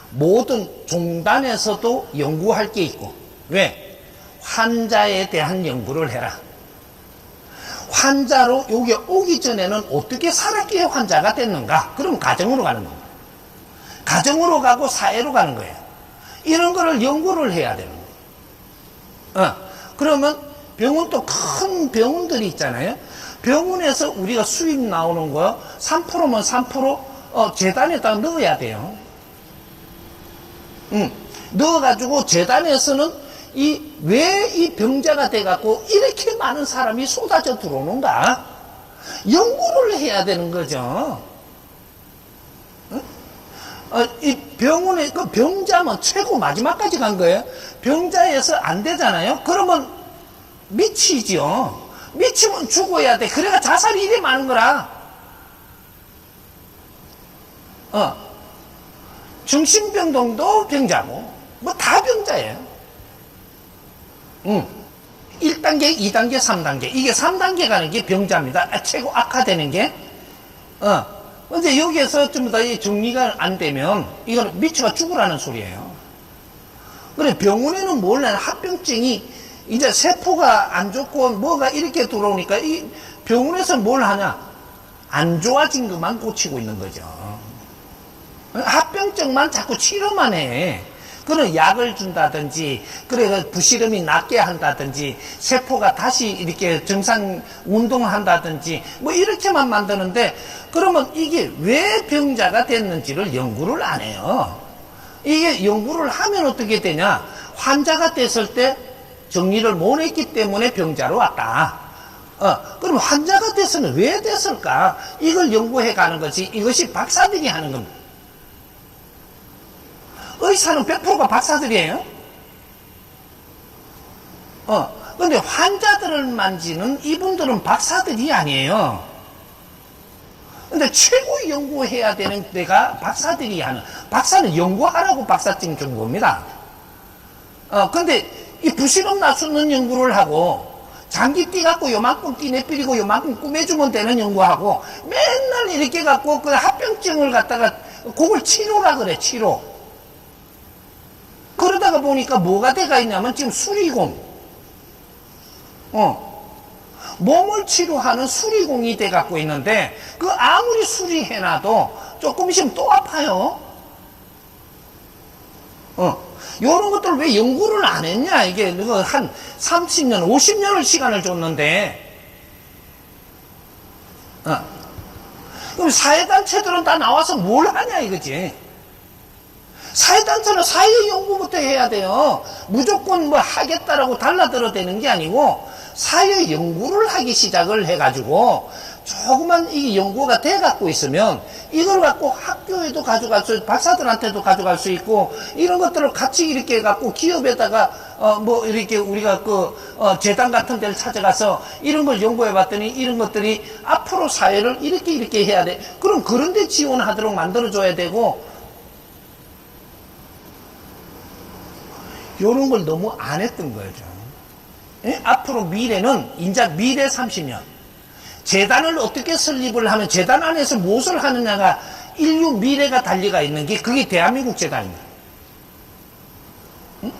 모든 종단에서도 연구할 게 있고 왜? 환자에 대한 연구를 해라. 환자로 여기 오기 전에는 어떻게 살았기에 환자가 됐는가? 그럼 가정으로 가는 겁니다. 가정으로 가고 사회로 가는 거예요. 이런 거를 연구를 해야 되는 거예요. 그러면 병원 또 큰 병원들이 있잖아요. 병원에서 우리가 수입 나오는 거 3%면 3% 재단에다 넣어야 돼요. 넣어가지고 재단에서는 왜 이 병자가 돼갖고 이렇게 많은 사람이 쏟아져 들어오는가? 연구를 해야 되는 거죠. 이 병원에 그 병자면 최고 마지막까지 간 거예요. 병자에서 안 되잖아요. 그러면 미치죠. 미치면 죽어야 돼. 그래가 자살이 이래 많은 거라. 정신병동도 병자고 뭐 다 병자예요. 1단계, 2단계, 3단계. 이게 3단계 가는 게 병자입니다. 최고 악화되는 게. 근데 여기에서 좀 더 정리가 안 되면 이거는 미쳐가 죽으라는 소리예요. 그래, 병원에는 몰라. 합병증이 이제 세포가 안 좋고 뭐가 이렇게 들어오니까 이 병원에서 뭘 하냐? 안 좋아진 것만 고치고 있는 거죠. 합병증만 자꾸 치료만 해. 그런 약을 준다든지, 그래, 부시름이 낫게 한다든지, 세포가 다시 이렇게 정상 운동한다든지, 뭐 이렇게만 만드는데, 그러면 이게 왜 병자가 됐는지를 연구를 안 해요. 이게 연구를 하면 어떻게 되냐? 환자가 됐을 때 정리를 못 했기 때문에 병자로 왔다. 그럼 환자가 돼서는 왜 됐을까? 이걸 연구해 가는 것이, 이것이 박사들이 하는 겁니다. 의사는 100%가 박사들이에요. 근데 환자들을 만지는 이분들은 박사들이 아니에요. 근데 최고 연구해야 되는 데가 박사들이 하는, 박사는 연구하라고 박사증 준 겁니다. 근데 이 부실험 낮추는 연구를 하고, 장기띠 갖고 요만큼 띠 내뿌리고 요만큼 꾸며주면 되는 연구하고, 맨날 이렇게 갖고 그 합병증을 갖다가, 그걸 치료라 그래, 치료. 그러다가 보니까 뭐가 돼가 있냐면 지금 수리공. 몸을 치료하는 수리공이 돼 갖고 있는데 그 아무리 수리해놔도 조금 있으면 또 아파요. 요런 것들 왜 연구를 안 했냐? 이게 한 30년, 50년을 시간을 줬는데 그럼 사회단체들은 다 나와서 뭘 하냐 이거지. 사회단체는 사회 연구부터 해야 돼요. 무조건 뭐 하겠다라고 달라들어대는 게 아니고 사회 연구를 하기 시작을 해가지고 조그만 이 연구가 돼갖고 있으면 이걸 갖고 학교에도 가져갈 수, 박사들한테도 가져갈 수 있고 이런 것들을 같이 이렇게 해갖고 기업에다가 뭐 이렇게 우리가 재단 같은 데를 찾아가서 이런 걸 연구해 봤더니 이런 것들이 앞으로 사회를 이렇게 해야 돼. 그럼 그런 데 지원하도록 만들어줘야 되고 요런 걸 너무 안 했던 거죠. 예? 앞으로 미래는 이제 미래 30년 재단을 어떻게 설립을 하면 재단 안에서 무엇을 하느냐가 인류 미래가 달려가 있는 게 그게 대한민국 재단입니다. 응?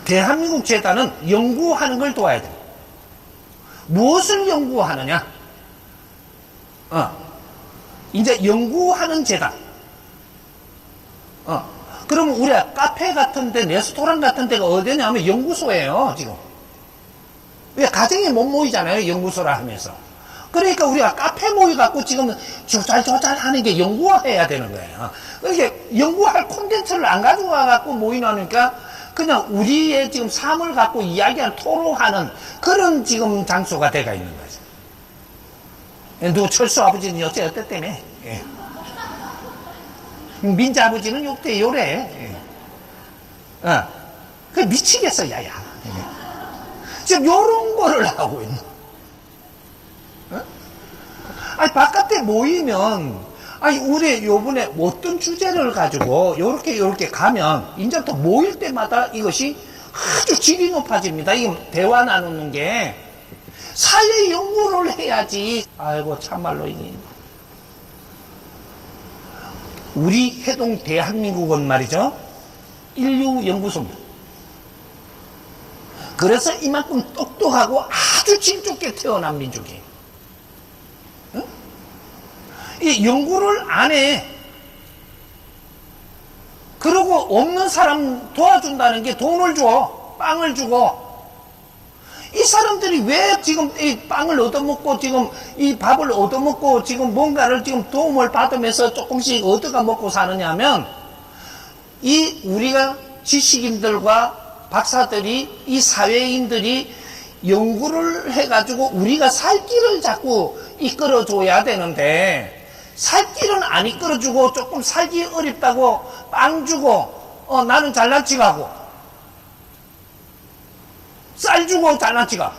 대한민국 재단은 연구하는 걸 도와야 돼요. 무엇을 연구하느냐? 이제 연구하는 재단. 그러면 우리가 카페 같은데, 레스토랑 같은 데가 어디냐면 연구소예요, 지금. 왜 가정에 못 모이잖아요, 연구소라 하면서. 그러니까 우리가 카페 모여갖고 지금 조잘조잘 하는 게 연구해야 되는 거예요. 그렇게 연구할 콘텐츠를 안 가지고 와갖고 모이나니까 그냥 우리의 지금 삶을 갖고 이야기하는, 토론하는 그런 지금 장소가 돼가 있는 거죠. 누구 철수 아버지는 요새 어땠다며? 예. 민자 아버지는 요때 요래. 그 미치겠어, 야야. 지금 요런 거를 하고 있는. 아니, 바깥에 모이면, 아니, 우리 요번에 어떤 주제를 가지고 요렇게 가면, 이제부터 모일 때마다 이것이 아주 질이 높아집니다. 이거 대화 나누는 게. 사회 연구를 해야지. 아이고, 참말로 이게. 우리 해동 대한민국은 말이죠. 인류연구소입니다. 그래서 이만큼 똑똑하고 아주 질 좋게 태어난 민족이에요. 응? 이 연구를 안 해. 그리고 없는 사람 도와준다는 게 돈을 줘. 빵을 주고. 이 사람들이 왜 지금 이 빵을 얻어먹고 지금 이 밥을 얻어먹고 지금 뭔가를 지금 도움을 받으면서 조금씩 얻어가 먹고 사느냐 하면 이 우리가 지식인들과 박사들이 이 사회인들이 연구를 해가지고 우리가 살 길을 자꾸 이끌어줘야 되는데 살 길은 안 이끌어주고 조금 살기 어렵다고 빵 주고 나는 잘난 척하고 쌀 주고 잘난 척하고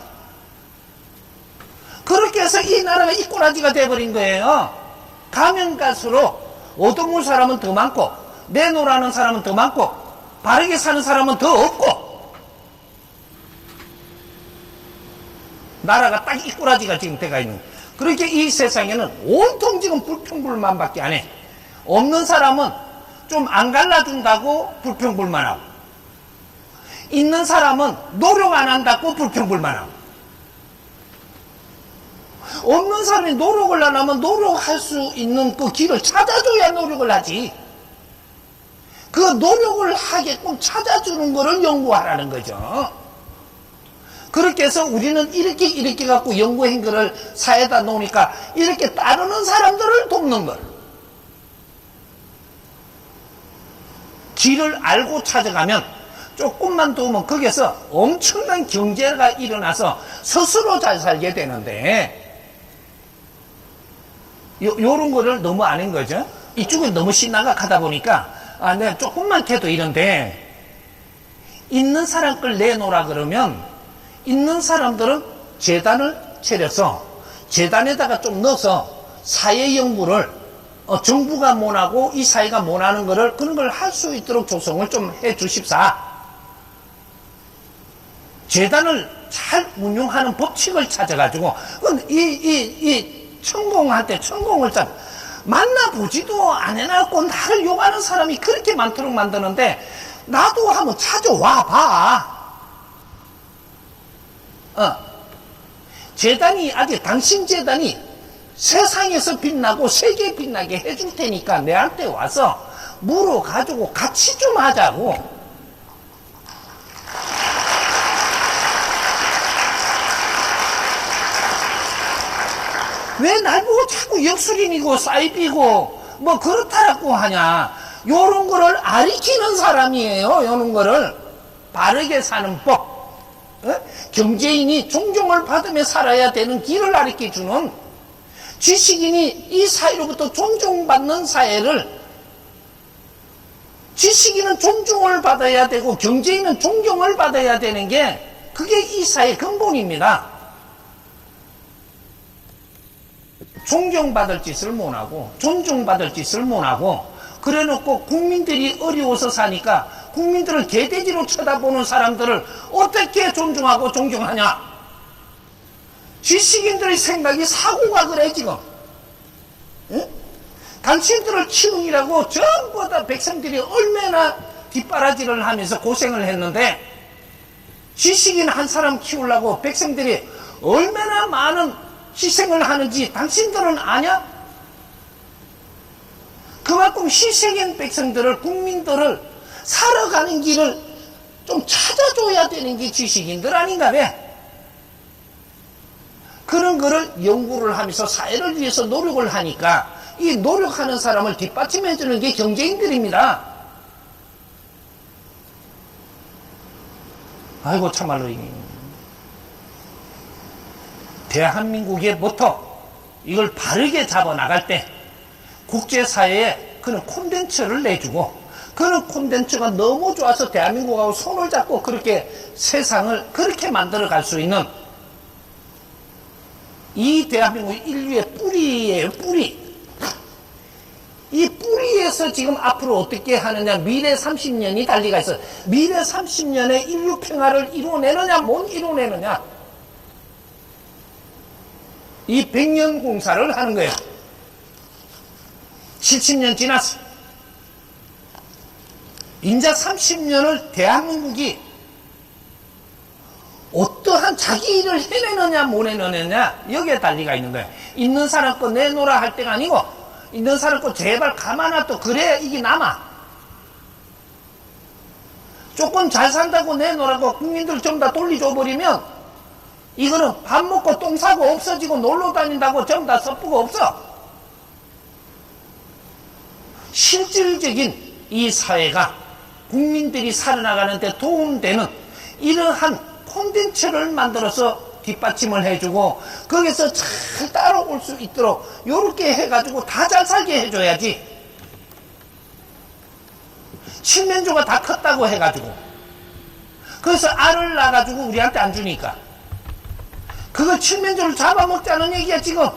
그렇게 해서 이 나라가 이 꼬라지가 돼버린 거예요. 가면 갈수록 얻어먹을 사람은 더 많고 내놓으라는 사람은 더 많고 바르게 사는 사람은 더 없고 나라가 딱 이 꼬라지가 지금 돼가 있는 거예요. 그렇게 이 세상에는 온통 지금 불평불만밖에 안 해. 없는 사람은 좀 안 갈라준다고 불평불만하고 있는 사람은 노력 안 한다고 불평불만하고 없는 사람이 노력을 안 하면 노력할 수 있는 그 길을 찾아줘야 노력을 하지. 그 노력을 하게끔 찾아주는 거를 연구하라는 거죠. 그렇게 해서 우리는 이렇게 갖고 연구한 거를 사회에다 놓으니까 이렇게 따르는 사람들을 돕는 걸. 길을 알고 찾아가면 조금만 도우면 거기에서 엄청난 경제가 일어나서 스스로 잘 살게 되는데 요런 거를 너무 아는 거죠. 이쪽은 너무 신나가 가다 보니까 내가 조금만 해도 이런데 있는 사람 걸 내놓으라 그러면 있는 사람들은 재단을 차려서 재단에다가 좀 넣어서 사회 연구를 정부가 못하고 이 사회가 못하는 거를 그런 걸 할 수 있도록 조성을 좀 해 주십사. 재단을 잘 운용하는 법칙을 찾아가지고 이 천공한테 천공을 만나보지도 안 해놨고 나를 욕하는 사람이 그렇게 많도록 만드는데 나도 한번 찾아와 봐. 재단이 아직 당신 재단이 세상에서 빛나고 세계에 빛나게 해줄 테니까 내한테 와서 물어가지고 같이 좀 하자고. 왜 날 보고 자꾸 역술인이고 사이비고 뭐 그렇다라고 하냐. 요런 거를 가르치는 사람이에요. 요런 거를 바르게 사는 법. 경제인이 존경을 받으며 살아야 되는 길을 가르쳐주는 지식인이 이 사회로부터 존중받는 사회를 지식인은 존중을 받아야 되고 경제인은 존경을 받아야 되는 게 그게 이 사회의 근본입니다. 존경받을 짓을 못하고 존중받을 짓을 못하고 그래놓고 국민들이 어려워서 사니까 국민들을 개돼지로 쳐다보는 사람들을 어떻게 존중하고 존경하냐. 지식인들의 생각이 사고가 그래 지금. 응? 당신들을 키우느라고 전부 다 백성들이 얼마나 뒷바라지를 하면서 고생을 했는데 지식인 한 사람 키우려고 백성들이 얼마나 많은 희생을 하는지 당신들은 아냐? 그만큼 희생한 백성들을 국민들을 살아가는 길을 좀 찾아줘야 되는 게 지식인들 아닌가 봐. 그런 거를 연구를 하면서 사회를 위해서 노력을 하니까 이 노력하는 사람을 뒷받침해 주는 게 경제인들입니다. 아이고 참말로 대한민국의 모토 이걸 바르게 잡아나갈 때 국제사회에 그런 콘텐츠를 내주고 그런 콘텐츠가 너무 좋아서 대한민국하고 손을 잡고 그렇게 세상을 그렇게 만들어 갈 수 있는 이 대한민국 인류의 뿌리예요, 뿌리. 이 뿌리에서 지금 앞으로 어떻게 하느냐, 미래 30년이 달리가 있어. 미래 30년에 인류 평화를 이루어내느냐, 못 이루어내느냐. 이 100년 공사를 하는 거예요. 70년 지났어. 인자 30년을 대한민국이 어떠한 자기 일을 해내느냐 못 해내느냐, 여기에 달리가 있는 거예요. 있는 사람 거 내놓으라 할 때가 아니고, 있는 사람 거 제발 가만놔둬. 그래야 이게 남아. 조금 잘 산다고 내놓으라고 국민들 전부 다 돌려줘 버리면 이거는 밥 먹고 똥 싸고 없어지고 놀러 다닌다고 전부 다 섭부가 없어. 실질적인 이 사회가 국민들이 살아나가는 데 도움되는 이러한 콘텐츠를 만들어서 뒷받침을 해주고 거기서 잘 따라올 수 있도록 요렇게 해가지고 다 잘 살게 해줘야지. 칠면조가 다 컸다고 해가지고 그래서 알을 낳아가지고 우리한테 안 주니까 그걸 칠면조를 잡아먹자는 얘기야. 지금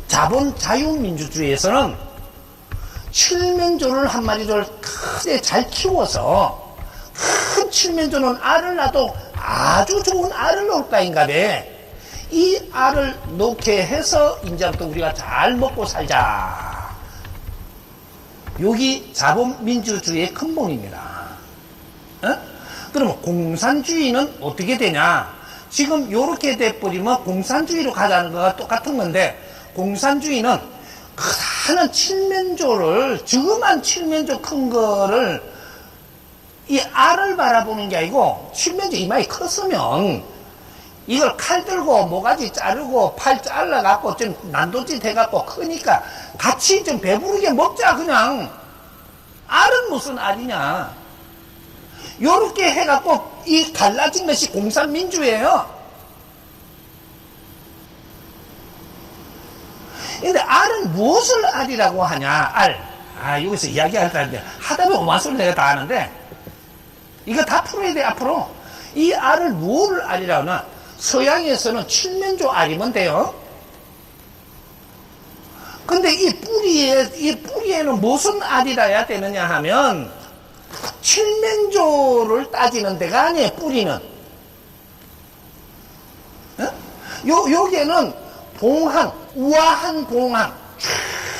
자본 자유민주주의에서는 칠면조를 한 마리를 크게 잘 키워서 큰 칠면조는 알을 낳아도 아주 좋은 알을 놓을 까인가래. 이 알을 놓게 해서 이제부터 우리가 잘 먹고 살자. 여기 자본민주주의의 근본입니다. 어? 그러면 공산주의는 어떻게 되냐? 지금 요렇게 돼버리면 공산주의로 가자는 거가 똑같은 건데, 공산주의는 크다란 칠면조를, 저만 칠면조 큰 거를 이 알을 바라보는 게 아니고, 칠면조 이마에 컸으면 이걸 칼 들고 모가지 자르고 팔 잘라갖고 좀 난도짓 해갖고 크니까 같이 좀 배부르게 먹자. 그냥 알은 무슨 알이냐. 요렇게 해갖고 이 갈라진 것이 공산민주예요. 근데 알은 무엇을 알이라고 하냐. 알. 여기서 이야기하는데 하다 보면 오만소리 내가 다 하는데 이거 다 풀어야 돼. 앞으로 이 알을 무엇을 알이라고 하나. 서양에서는 칠면조 알이면 돼요. 근데 이 뿌리에는 무슨 알이라야 되느냐 하면 칠면조를 따지는 데가 아니에요. 뿌리는. 여기에는 봉황, 우아한 봉황,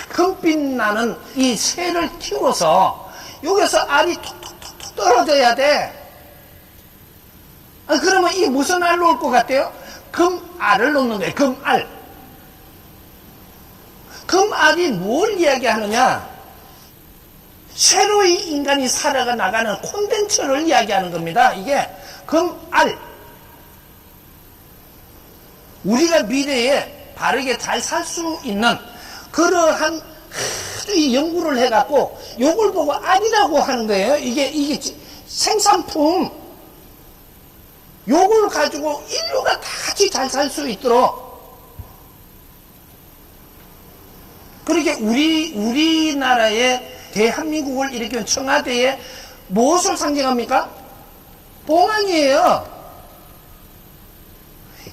금빛 나는 이 새를 키워서 여기서 알이 톡톡톡톡 떨어져야 돼. 그러면 이 무슨 알로 올 것 같아요? 금알을 놓는 거예요. 금알. 금알이 뭘 이야기하느냐? 새로이 인간이 살아가 나가는 콘텐츠를 이야기하는 겁니다. 이게 금알. 우리가 미래에 바르게 잘 살 수 있는 그러한 이 연구를 해갖고 요걸 보고 알이라고 하는 거예요. 이게 생산품. 요걸 가지고 인류가 다 같이 잘 살 수 있도록. 그렇게 우리나라의 대한민국을 일으킨 청와대에 무엇을 상징합니까? 봉황이에요.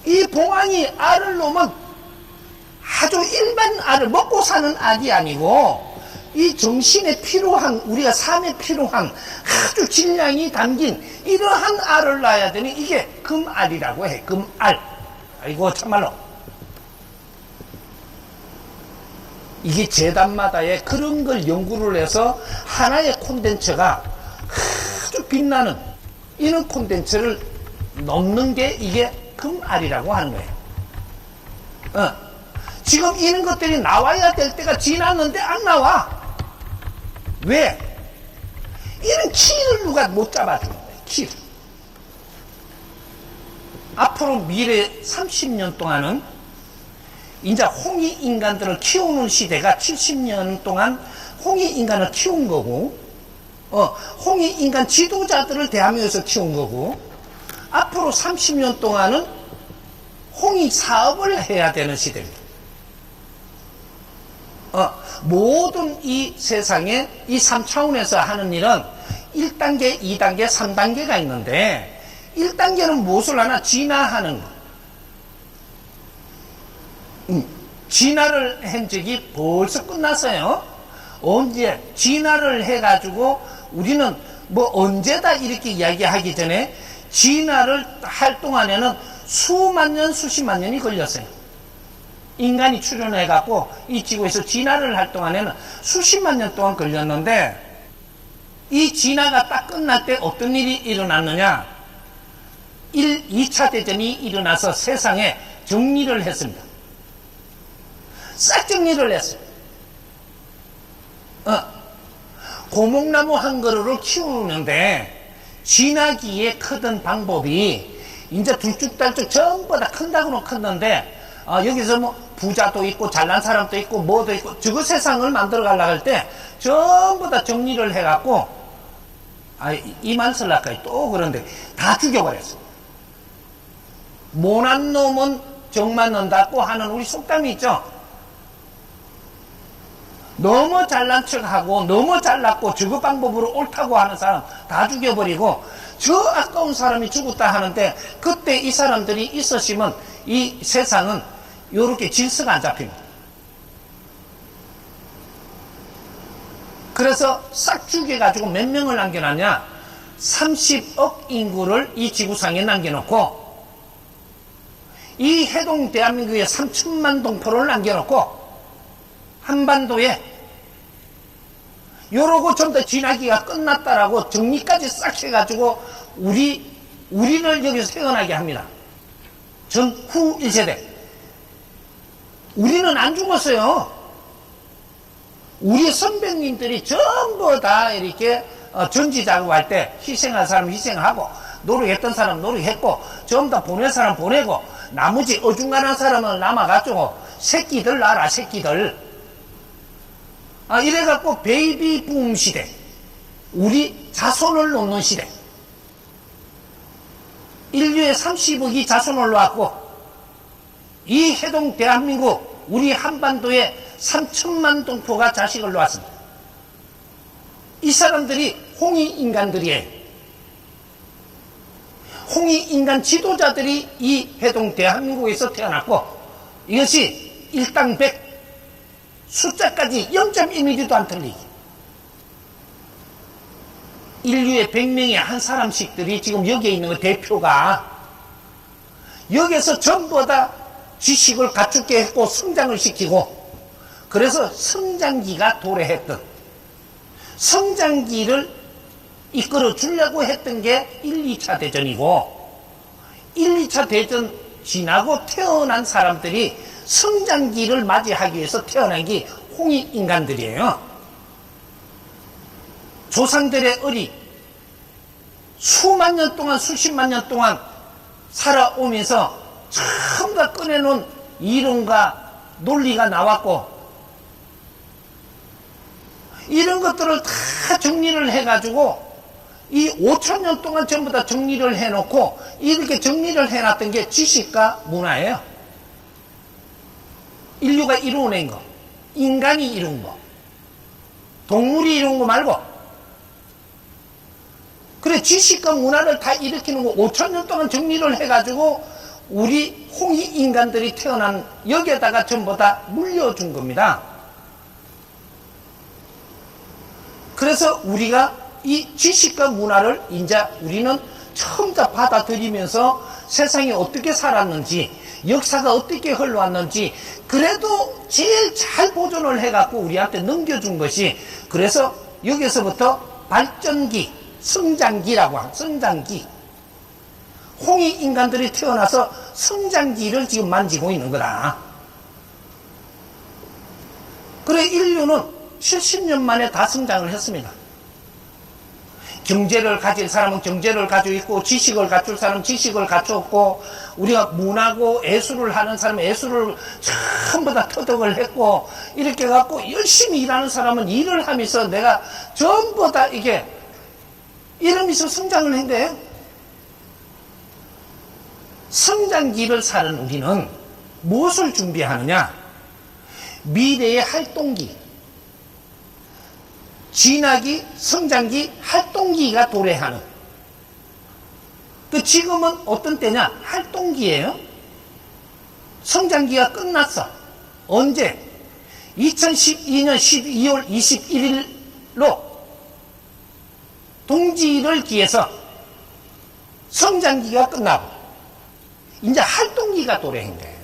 이 봉황이 알을 놓으면 아주 일반 알을 먹고 사는 알이 아니고 이 정신에 필요한, 우리가 삶에 필요한 아주 질량이 담긴 이러한 알을 낳아야 되니 이게 금알이라고 해. 금알. 아이고 참말로. 이게 재단마다의 그런 걸 연구를 해서 하나의 콘텐츠가 아주 빛나는 이런 콘텐츠를 넣는 게 이게 금알이라고 하는 거예요. 지금 이런 것들이 나와야 될 때가 지났는데 안 나와. 왜? 이런 키를 누가 못 잡아주는 거예요. 키를. 앞으로 미래 30년 동안은 이제 홍익인간들을 키우는 시대가 70년 동안 홍익인간을 키운 거고, 홍익인간 지도자들을 대한민국에서 키운 거고, 앞으로 30년 동안은 홍익사업을 해야 되는 시대입니다. 모든 이 세상에 이 3차원에서 하는 일은 1단계, 2단계, 3단계가 있는데 1단계는 무엇을 하나? 진화하는 거. 진화를 한 적이 벌써 끝났어요. 언제 진화를 해가지고 우리는 뭐 언제다 이렇게 이야기하기 전에 진화를 할 동안에는 수만 년, 수십만 년이 걸렸어요. 인간이 출현해갖고 이 지구에서 진화를 할 동안에는 수십만 년 동안 걸렸는데, 이 진화가 딱 끝날 때 어떤 일이 일어났느냐? 2차 대전이 일어나서 세상에 정리를 했습니다. 싹 정리를 했어요. 고목나무 한 그루를 키우는데 진화기에 크던 방법이 이제 둘쭉달쭉 전부 다 큰다고는 컸는데, 여기서 뭐 부자도 있고 잘난 사람도 있고 뭐도 있고 저거 세상을 만들어 가려고 할 때 전부 다 정리를 해갖고, 이 말 쓸라까지 또 그런데 다 죽여버렸어. 못난 놈은 정 맞는다고 하는 우리 속담이 있죠. 너무 잘난 척하고 너무 잘났고 저거 방법으로 옳다고 하는 사람 다 죽여버리고, 저 아까운 사람이 죽었다 하는데 그때 이 사람들이 있었으면 이 세상은 요렇게 질서가 안 잡힙니다. 그래서 싹 죽여가지고 몇 명을 남겨놨냐? 30억 인구를 이 지구상에 남겨놓고, 이 해동 대한민국에 3천만 동포를 남겨놓고, 한반도에 요러고 좀 더 진화기가 끝났다라고 정리까지 싹 해가지고 우리를 여기서 태어나게 합니다. 전후 1세대. 우리는 안 죽었어요. 우리 선배님들이 전부 다 이렇게 전지작업할 때 희생할 사람 희생하고, 노력했던 사람 노력했고, 전부 다 보낼 사람 보내고, 나머지 어중간한 사람은 남아가지고 새끼들 낳아라, 새끼들. 이래갖고 베이비 붐 시대, 우리 자손을 놓는 시대. 인류의 30억이 자손을 놓았고, 이 해동 대한민국 우리 한반도에 3천만 동포가 자식을 놓았습니다. 이 사람들이 홍익인간들이에요. 홍익인간 지도자들이 이 해동 대한민국에서 태어났고, 이것이 일당 100, 숫자까지 0.1mm도 안 틀리기. 인류의 100명의 한 사람씩들이 지금 여기에 있는 거 대표가 여기에서 전부 다 지식을 갖추게 했고 성장을 시키고, 그래서 성장기가 도래했던, 성장기를 이끌어 주려고 했던 게 1, 2차 대전이고, 1, 2차 대전 지나고 태어난 사람들이 성장기를 맞이하기 위해서 태어난 게 홍익인간들이에요. 조상들의 의리, 수만 년 동안, 수십만 년 동안 살아오면서 전부 다 꺼내놓은 이론과 논리가 나왔고, 이런 것들을 다 정리를 해가지고 이 5천년 동안 전부 다 정리를 해놓고, 이렇게 정리를 해놨던 게 지식과 문화예요. 인류가 이루어낸 거, 인간이 이룬 거, 동물이 이룬 거 말고. 그래, 지식과 문화를 다 일으키는 거 5천년 동안 정리를 해가지고 우리 홍익인간들이 태어난 여기에다가 전부 다 물려준 겁니다. 그래서 우리가 이 지식과 문화를 이제 우리는 처음 다 받아들이면서 세상이 어떻게 살았는지, 역사가 어떻게 흘러왔는지, 그래도 제일 잘 보존을 해갖고 우리한테 넘겨준 것이, 그래서 여기서부터 발전기, 성장기라고 합니다. 성장기. 홍익인간들이 태어나서 성장기를 지금 만지고 있는 거다. 그래, 인류는 70년 만에 다 성장을 했습니다. 경제를 가질 사람은 경제를 가지고 있고, 지식을 갖출 사람은 지식을 갖췄고, 우리가 문하고 예술을 하는 사람은 예술을 전부 다 터득을 했고, 이렇게 갖고 열심히 일하는 사람은 일을 하면서 내가 전부 다 이게 이러면서 성장을 했는데, 성장기를 사는 우리는 무엇을 준비하느냐? 미래의 활동기, 진화기, 성장기, 활동기가 도래하는. 지금은 어떤 때냐? 활동기예요. 성장기가 끝났어. 언제? 2012년 12월 21일로 동지를 기해서 성장기가 끝나고 이제 활동기가 도래한 거예요.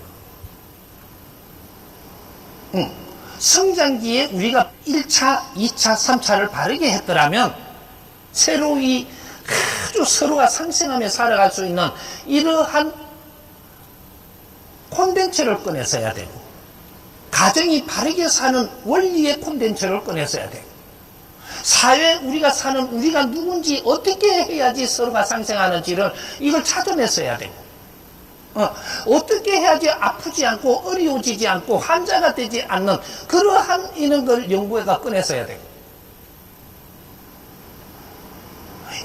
성장기에 우리가 1차, 2차, 3차를 바르게 했더라면 새로이 아주 서로가 상생하며 살아갈 수 있는 이러한 콘텐츠를 꺼내서야 되고, 가정이 바르게 사는 원리의 콘텐츠를 꺼내서야 되고, 사회 우리가 사는 우리가 누군지 어떻게 해야지 서로가 상생하는지를 이걸 찾아냈어야 되고, 어떻게 해야지 아프지 않고 어려워지지 않고 환자가 되지 않는 그러한 이런 걸 연구회가 꺼내서야 되고,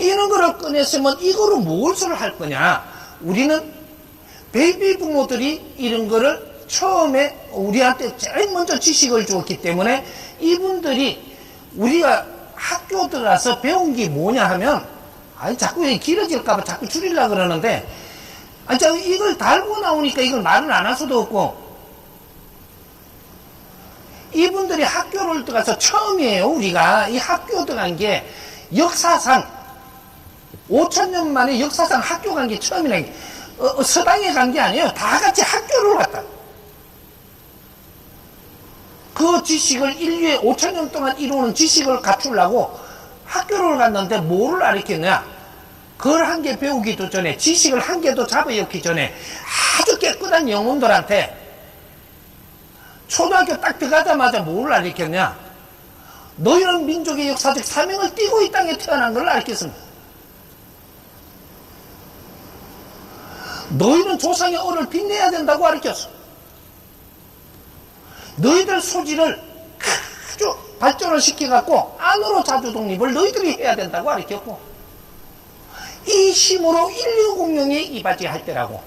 이런 거를 꺼냈으면 이거로 무엇을 할 거냐? 우리는 베이비 부모들이 이런 거를 처음에 우리한테 제일 먼저 지식을 주었기 때문에 이분들이 우리가 학교 들어가서 배운 게 뭐냐 하면, 아니 자꾸 길어질까봐 자꾸 줄이려고 그러는데, 아니 자 이걸 달고 나오니까 이걸 말을 안 할 수도 없고, 이분들이 학교를 들어가서 처음이에요. 우리가 이 학교 들어간 게 역사상 5,000년 만에 역사상 학교 간 게 처음이라는 게, 서당에 간 게 아니에요. 다 같이 학교를 갔다. 그 지식을 인류에 5,000년 동안 이루는 지식을 갖추려고 학교를 갔는데 뭐를 가르쳤냐? 글 한 개 배우기도 전에, 지식을 한 개도 잡아먹기 전에 아주 깨끗한 영혼들한테 초등학교 딱 들어가자마자 뭐를 가르쳤냐? 너희는 민족의 역사적 사명을 띠고 이 땅에 태어난 걸 가르쳤습니다. 너희는 조상의恩을 빛내야 된다고 가르쳤어. 너희들 소질을 아주 발전을 시켜갖고 안으로 자주 독립을 너희들이 해야 된다고 가르쳤고, 이 힘으로 인류 공룡에 이바지할 때라고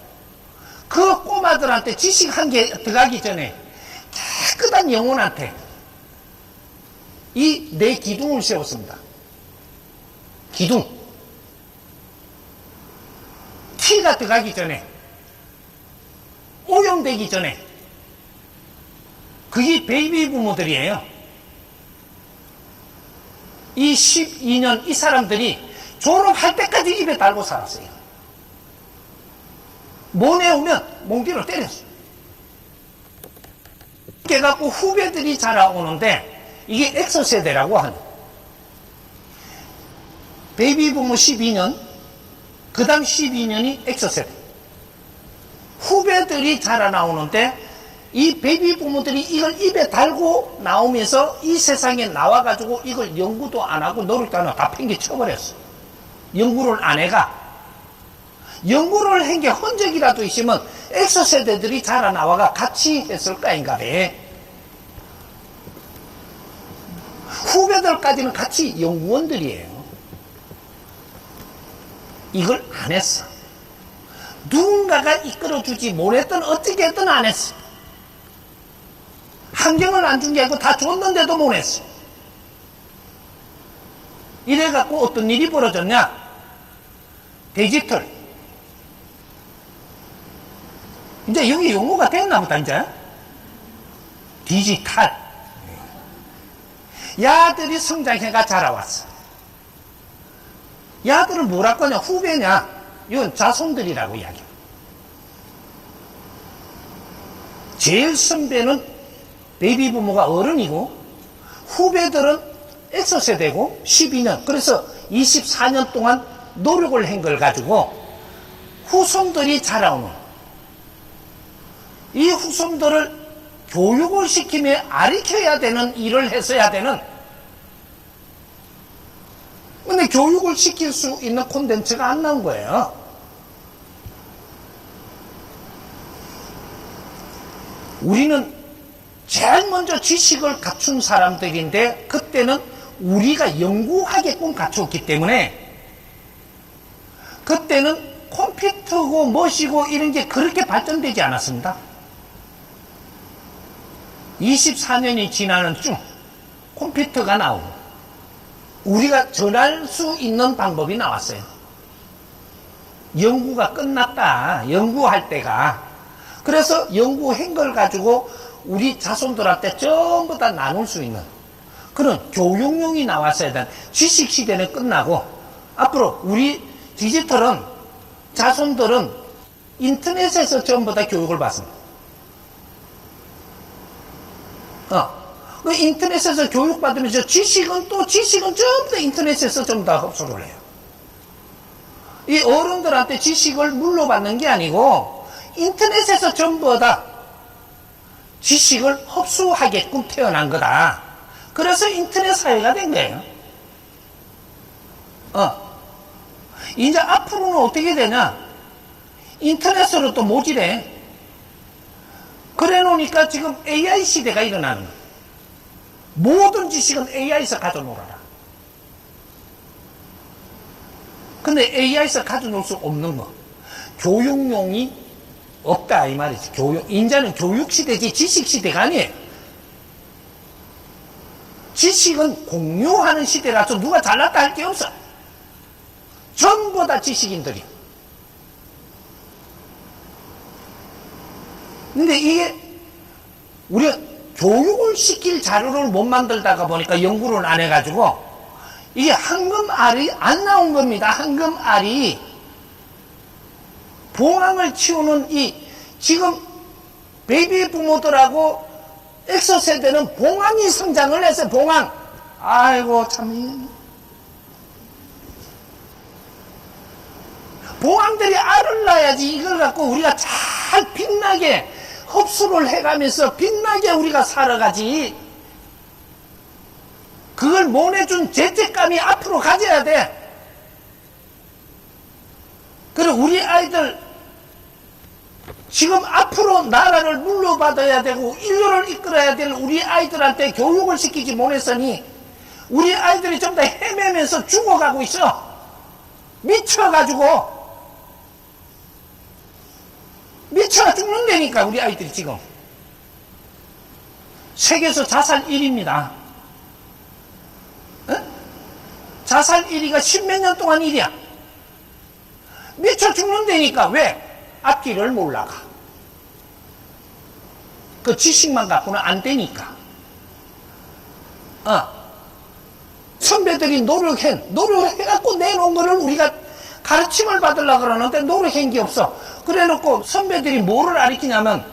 그 꼬마들한테 지식 한 개 들어가기 전에 깨끗한 영혼한테 이 내 기둥을 세웠습니다. 기둥. 티가 들어가기 전에, 오염되기 전에, 그게 베이비 부모들이에요. 이 12년 이 사람들이 졸업할 때까지 입에 달고 살았어요. 모내오면 몽기를 때렸어요. 이렇게 갖고 후배들이 자라오는데 이게 X세대라고 하는, 베이비 부모 12년, 그 다음 12년이 X세대. 후배들이 자라나오는데 이 베이비 부모들이 이걸 입에 달고 나오면서 이 세상에 나와가지고 이걸 연구도 안 하고 노력도 안 하고 다 팽개쳐버렸어. 연구를 안 해가. 연구를 한 게 흔적이라도 있으면 X세대들이 자라나와가 같이 했을 거 아닌가 봐. 후배들까지는 같이 연구원들이에요. 이걸 안 했어. 누군가가 이끌어주지 못했든 어떻게 했든 안 했어. 환경을 안 준 게 아니고 다 줬는데도 못 했어. 이래갖고 어떤 일이 벌어졌냐? 디지털. 이제 여기 용어가 됐나 보다, 이제. 디지털. 야들이 성장해가 자라왔어. 야들은 뭐라고 하냐? 후배냐? 이건 자손들이라고 이야기해. 제일 선배는 베이비 부모가 어른이고, 후배들은 X세대고 12년, 그래서 24년 동안 노력을 한 걸 가지고 후손들이 자라오는, 이 후손들을 교육을 시키며 가르쳐야 되는 일을 했어야 되는, 근데 교육을 시킬 수 있는 콘텐츠가 안 나온 거예요. 우리는 제일 먼저 지식을 갖춘 사람들인데, 그때는 우리가 연구하게끔 갖췄기 때문에, 그때는 컴퓨터고 무엇이고 이런 게 그렇게 발전되지 않았습니다. 24년이 지나는 중 컴퓨터가 나오고 우리가 전할 수 있는 방법이 나왔어요. 연구가 끝났다. 연구할 때가. 그래서 연구한 걸 가지고 우리 자손들한테 전부 다 나눌 수 있는 그런 교육용이 나왔어야 되는 지식 시대는 끝나고 앞으로 우리 디지털은 자손들은 인터넷에서 전부 다 교육을 받습니다. 그 인터넷에서 교육받으면서 지식은 전부 다 인터넷에서 전부 다 흡수를 해요. 이 어른들한테 지식을 물려받는 게 아니고 인터넷에서 전부 다 지식을 흡수하게끔 태어난 거다. 그래서 인터넷 사회가 된 거예요. 이제 앞으로는 어떻게 되냐? 인터넷으로 또 모질해. 그래 놓으니까 지금 AI 시대가 일어나는 거예요. 모든 지식은 AI에서 가져놓으라. 근데 AI에서 가져놓을 수 없는 거. 교육용이 없다, 이 말이지. 이제는 교육시대지 지식시대가 아니에요. 지식은 공유하는 시대라서 누가 잘났다 할 게 없어. 전부 다 지식인들이. 근데 이게 우리가 교육을 시킬 자료를 못 만들다가 보니까 연구를 안 해가지고 이게 황금알이 안 나온 겁니다. 황금알이 봉황을 키우는 지금 베이비 부모들하고 X세대는 봉황이 성장을 했어요. 봉황. 아이고 참 봉황들이 알을 낳아야지 이걸 갖고 우리가 잘 빛나게 흡수를 해가면서 빛나게 우리가 살아가지. 그걸 못 내준 죄책감이 앞으로 가져야 돼. 그리고 우리 아이들 지금 앞으로 나라를 물려받아야 되고 인류를 이끌어야 될 우리 아이들한테 교육을 시키지 못했으니 우리 아이들이 전부 다 헤매면서 죽어가고 있어. 미쳐가지고 미쳐 죽는다니까 우리 아이들이 지금. 세계에서 자살 1위입니다. 자살 1위가 10몇 년 동안 1위야. 미쳐 죽는다니까. 왜? 앞길을 몰라가. 그 지식만 갖고는 안 되니까. 선배들이 노력해갖고 내놓은 거를 우리가 가르침을 받으려고 그러는데 노력한 게 없어. 그래 놓고 선배들이 뭐를 가르치냐면,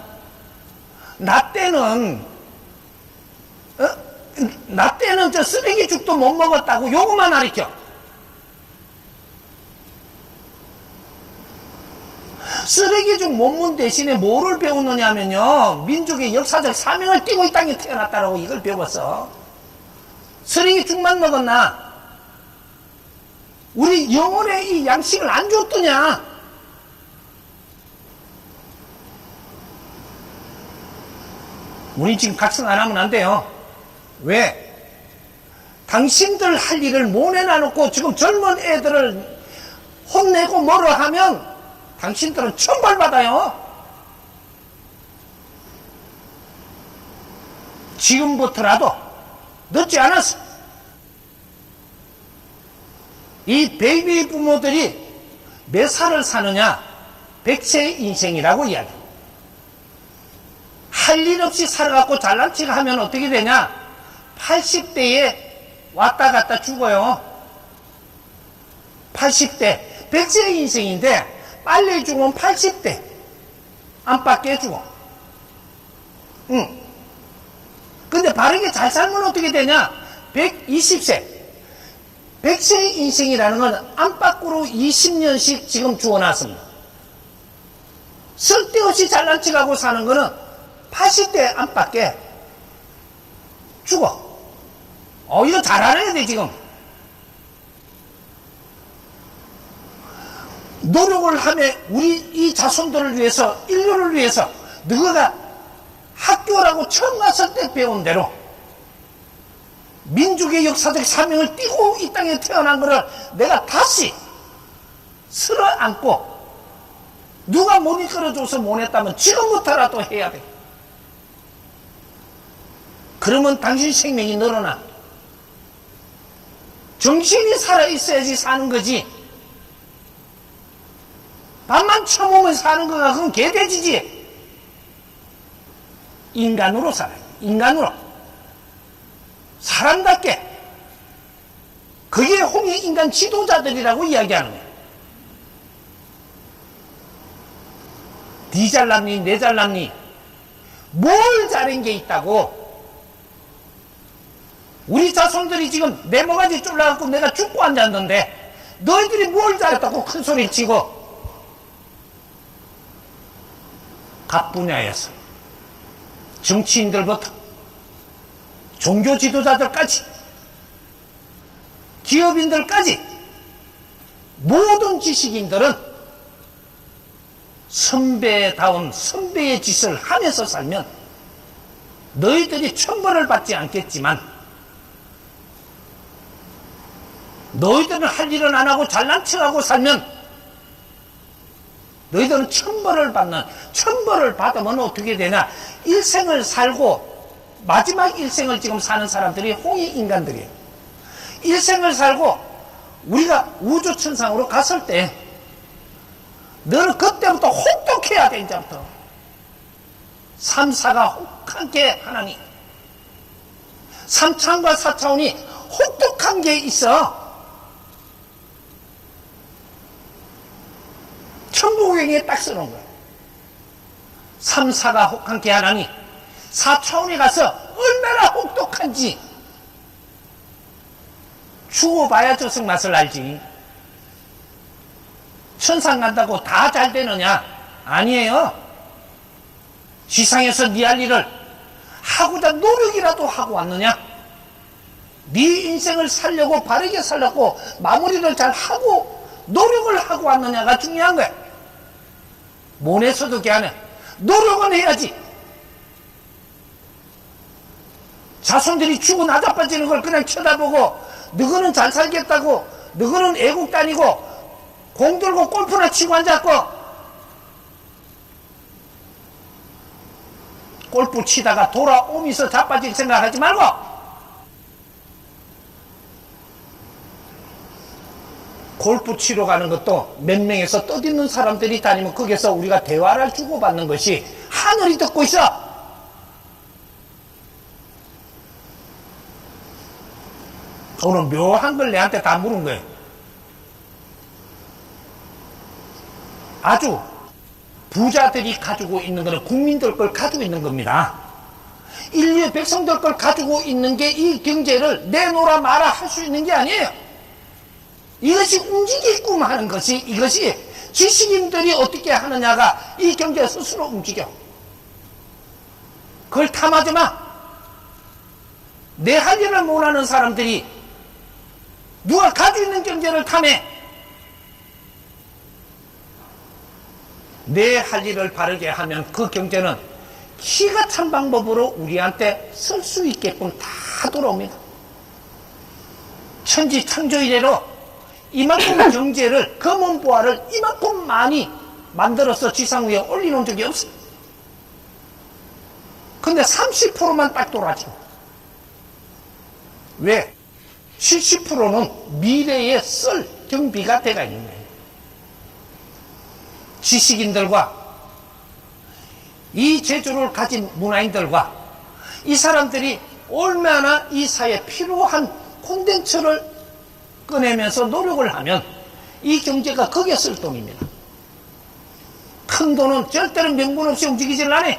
나 때는 저 쓰레기죽도 못 먹었다고 요것만 가르쳐. 쓰레기죽 못 먹는 대신에 뭐를 배웠느냐면요, 민족의 역사적 사명을 띠고 이 땅에 태어났다라고 이걸 배웠어. 쓰레기죽만 먹었나? 우리 영혼의 이 양식을 안 줬더냐? 우리 지금 각성 안 하면 안 돼요. 왜? 당신들 할 일을 못 내놔놓고 지금 젊은 애들을 혼내고 뭐라 하면 당신들은 천벌받아요. 지금부터라도 늦지 않았어. 이 베이비 부모들이 몇 살을 사느냐? 100세의 인생이라고 이야기해. 할 일 없이 살아갖고 잘난 척 하면 어떻게 되냐? 80대에 왔다 갔다 죽어요. 80대. 100세의 인생인데 빨리 죽으면 80대. 안팎에 죽어. 근데 바르게 잘 살면 어떻게 되냐? 120세. 100세의 인생이라는 건 안팎으로 20년씩 지금 주어놨습니다. 쓸데없이 잘난 척하고 사는 거는 80대 안팎에 죽어. 이거 잘 알아야 돼, 지금. 노력을 하며 우리 이 자손들을 위해서, 인류를 위해서, 너가 학교라고 처음 갔을 때 배운 대로 민족의 역사적 사명을 띠고 이 땅에 태어난 거를 내가 다시 쓸어 안고 누가 못 이끌어줘서 못 했다면 지금부터라도 해야 돼. 그러면 당신 생명이 늘어나. 정신이 살아있어야지 사는 거지. 밥만 처먹으면 사는 거가 그건 개돼지지. 인간으로 살아요. 인간으로. 사람답게. 그게 홍익인간 지도자들이라고 이야기하는 거예요. 니 잘났니 내 잘났니 뭘 잘한 게 있다고. 우리 자손들이 지금 내 모가지 쫄라갖고 내가 죽고 앉았는데 너희들이 뭘 잘했다고 큰 소리 치고. 각 분야에서 정치인들부터 종교 지도자들까지 기업인들까지 모든 지식인들은 선배다운 선배의 짓을 하면서 살면 너희들이 천벌을 받지 않겠지만 너희들은 할 일은 안 하고 잘난 척하고 살면 너희들은 천벌을 받으면 어떻게 되냐. 일생을 살고 마지막 일생을 지금 사는 사람들이 홍익인간들이에요. 일생을 살고 우리가 우주천상으로 갔을 때 너는 그때부터 혹독해야 돼. 이제부터 삼사가 혹한 게 하나니 삼차원과 사차원이 혹독한 게 있어. 천부경에 딱 쓰는 거야. 삼사가 혹한 게 하나니 사차원에 가서 얼마나 혹독한지 죽어봐야 저승맛을 알지. 천상 간다고 다 잘 되느냐? 아니에요. 지상에서 네 할 일을 하고자 노력이라도 하고 왔느냐? 네 인생을 살려고 바르게 살려고 마무리를 잘 하고 노력을 하고 왔느냐가 중요한 거야. 모내서도 걔하네. 노력은 해야지. 자손들이 죽어 나자빠지는 걸 그냥 쳐다보고 너거는 잘 살겠다고 너거는 애국 다니고 공 들고 골프나 치고 앉았고 골프 치다가 돌아오면서 자빠질 생각하지 말고 골프 치러 가는 것도 몇 명에서 떠드는 사람들이 다니면 거기서 우리가 대화를 주고받는 것이 하늘이 듣고 있어. 오늘 묘한 걸 내한테 다 물은 거예요. 아주 부자들이 가지고 있는 것은 국민들 걸 가지고 있는 겁니다. 인류의 백성들 걸 가지고 있는 게 이 경제를 내놓으라 마라 할 수 있는 게 아니에요. 이것이 움직이게끔 하는 것이 이것이 지식인들이 어떻게 하느냐가 이 경제 스스로 움직여. 그걸 탐하지 마. 내 할 일을 못하는 사람들이 누가 가지고 있는 경제를 탐해. 내 할 일을 바르게 하면 그 경제는 기가 찬 방법으로 우리한테 쓸 수 있게끔 다 돌아옵니다. 천지 창조 이래로 이만큼 경제를 검은보화를 이만큼 많이 만들어서 지상 위에 올려놓은 적이 없어요. 근데 30%만 딱 돌아죠. 왜? 70%는 미래에 쓸 경비가 돼가 있는 거예요. 지식인들과 이 재주를 가진 문화인들과 이 사람들이 얼마나 이 사회에 필요한 콘텐츠를 꺼내면서 노력을 하면 이 경제가 거기에 쓸 돈입니다. 큰 돈은 절대로 명분 없이 움직이질 않아.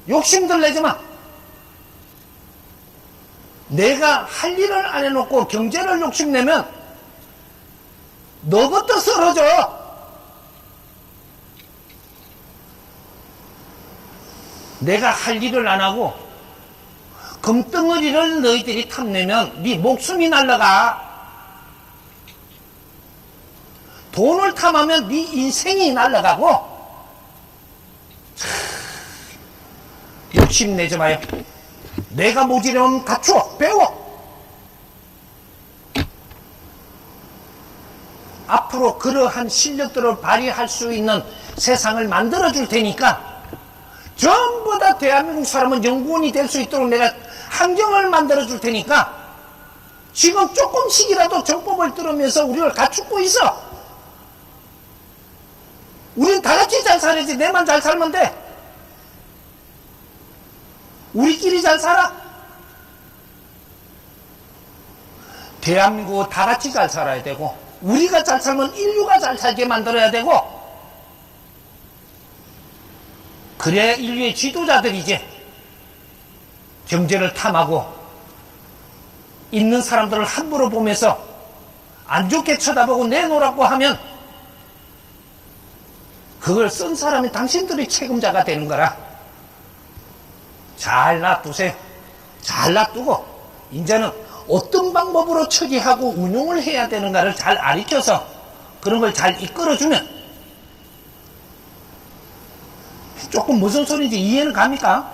욕심들 내지 마. 내가 할 일을 안 해놓고 경제를 욕심내면 너부터 쓰러져. 내가 할 일을 안 하고 금덩어리를 너희들이 탐내면 네 목숨이 날아가. 돈을 탐하면 네 인생이 날아가고. 욕심내지 마요. 내가 모지려면 갖추어 배워. 앞으로 그러한 실력들을 발휘할 수 있는 세상을 만들어 줄 테니까 전부 다 대한민국 사람은 연구원이 될 수 있도록 내가 환경을 만들어 줄 테니까 지금 조금씩이라도 정법을 들으면서 우리를 갖추고 있어. 우린 다 같이 잘 살아야지. 내만 잘 살면 돼. 우리끼리 잘 살아. 대한민국 다 같이 잘 살아야 되고, 우리가 잘 살면 인류가 잘 살게 만들어야 되고, 그래야 인류의 지도자들이 이제 경제를 탐하고 있는 사람들을 함부로 보면서 안 좋게 쳐다보고 내놓으라고 하면 그걸 쓴 사람이 당신들이 책임자가 되는 거라. 잘 놔두세요. 잘 놔두고 이제는 어떤 방법으로 처리하고 운용을 해야 되는가를 잘 가르쳐서 그런 걸 잘 이끌어주면, 조금 무슨 소리인지 이해는 갑니까?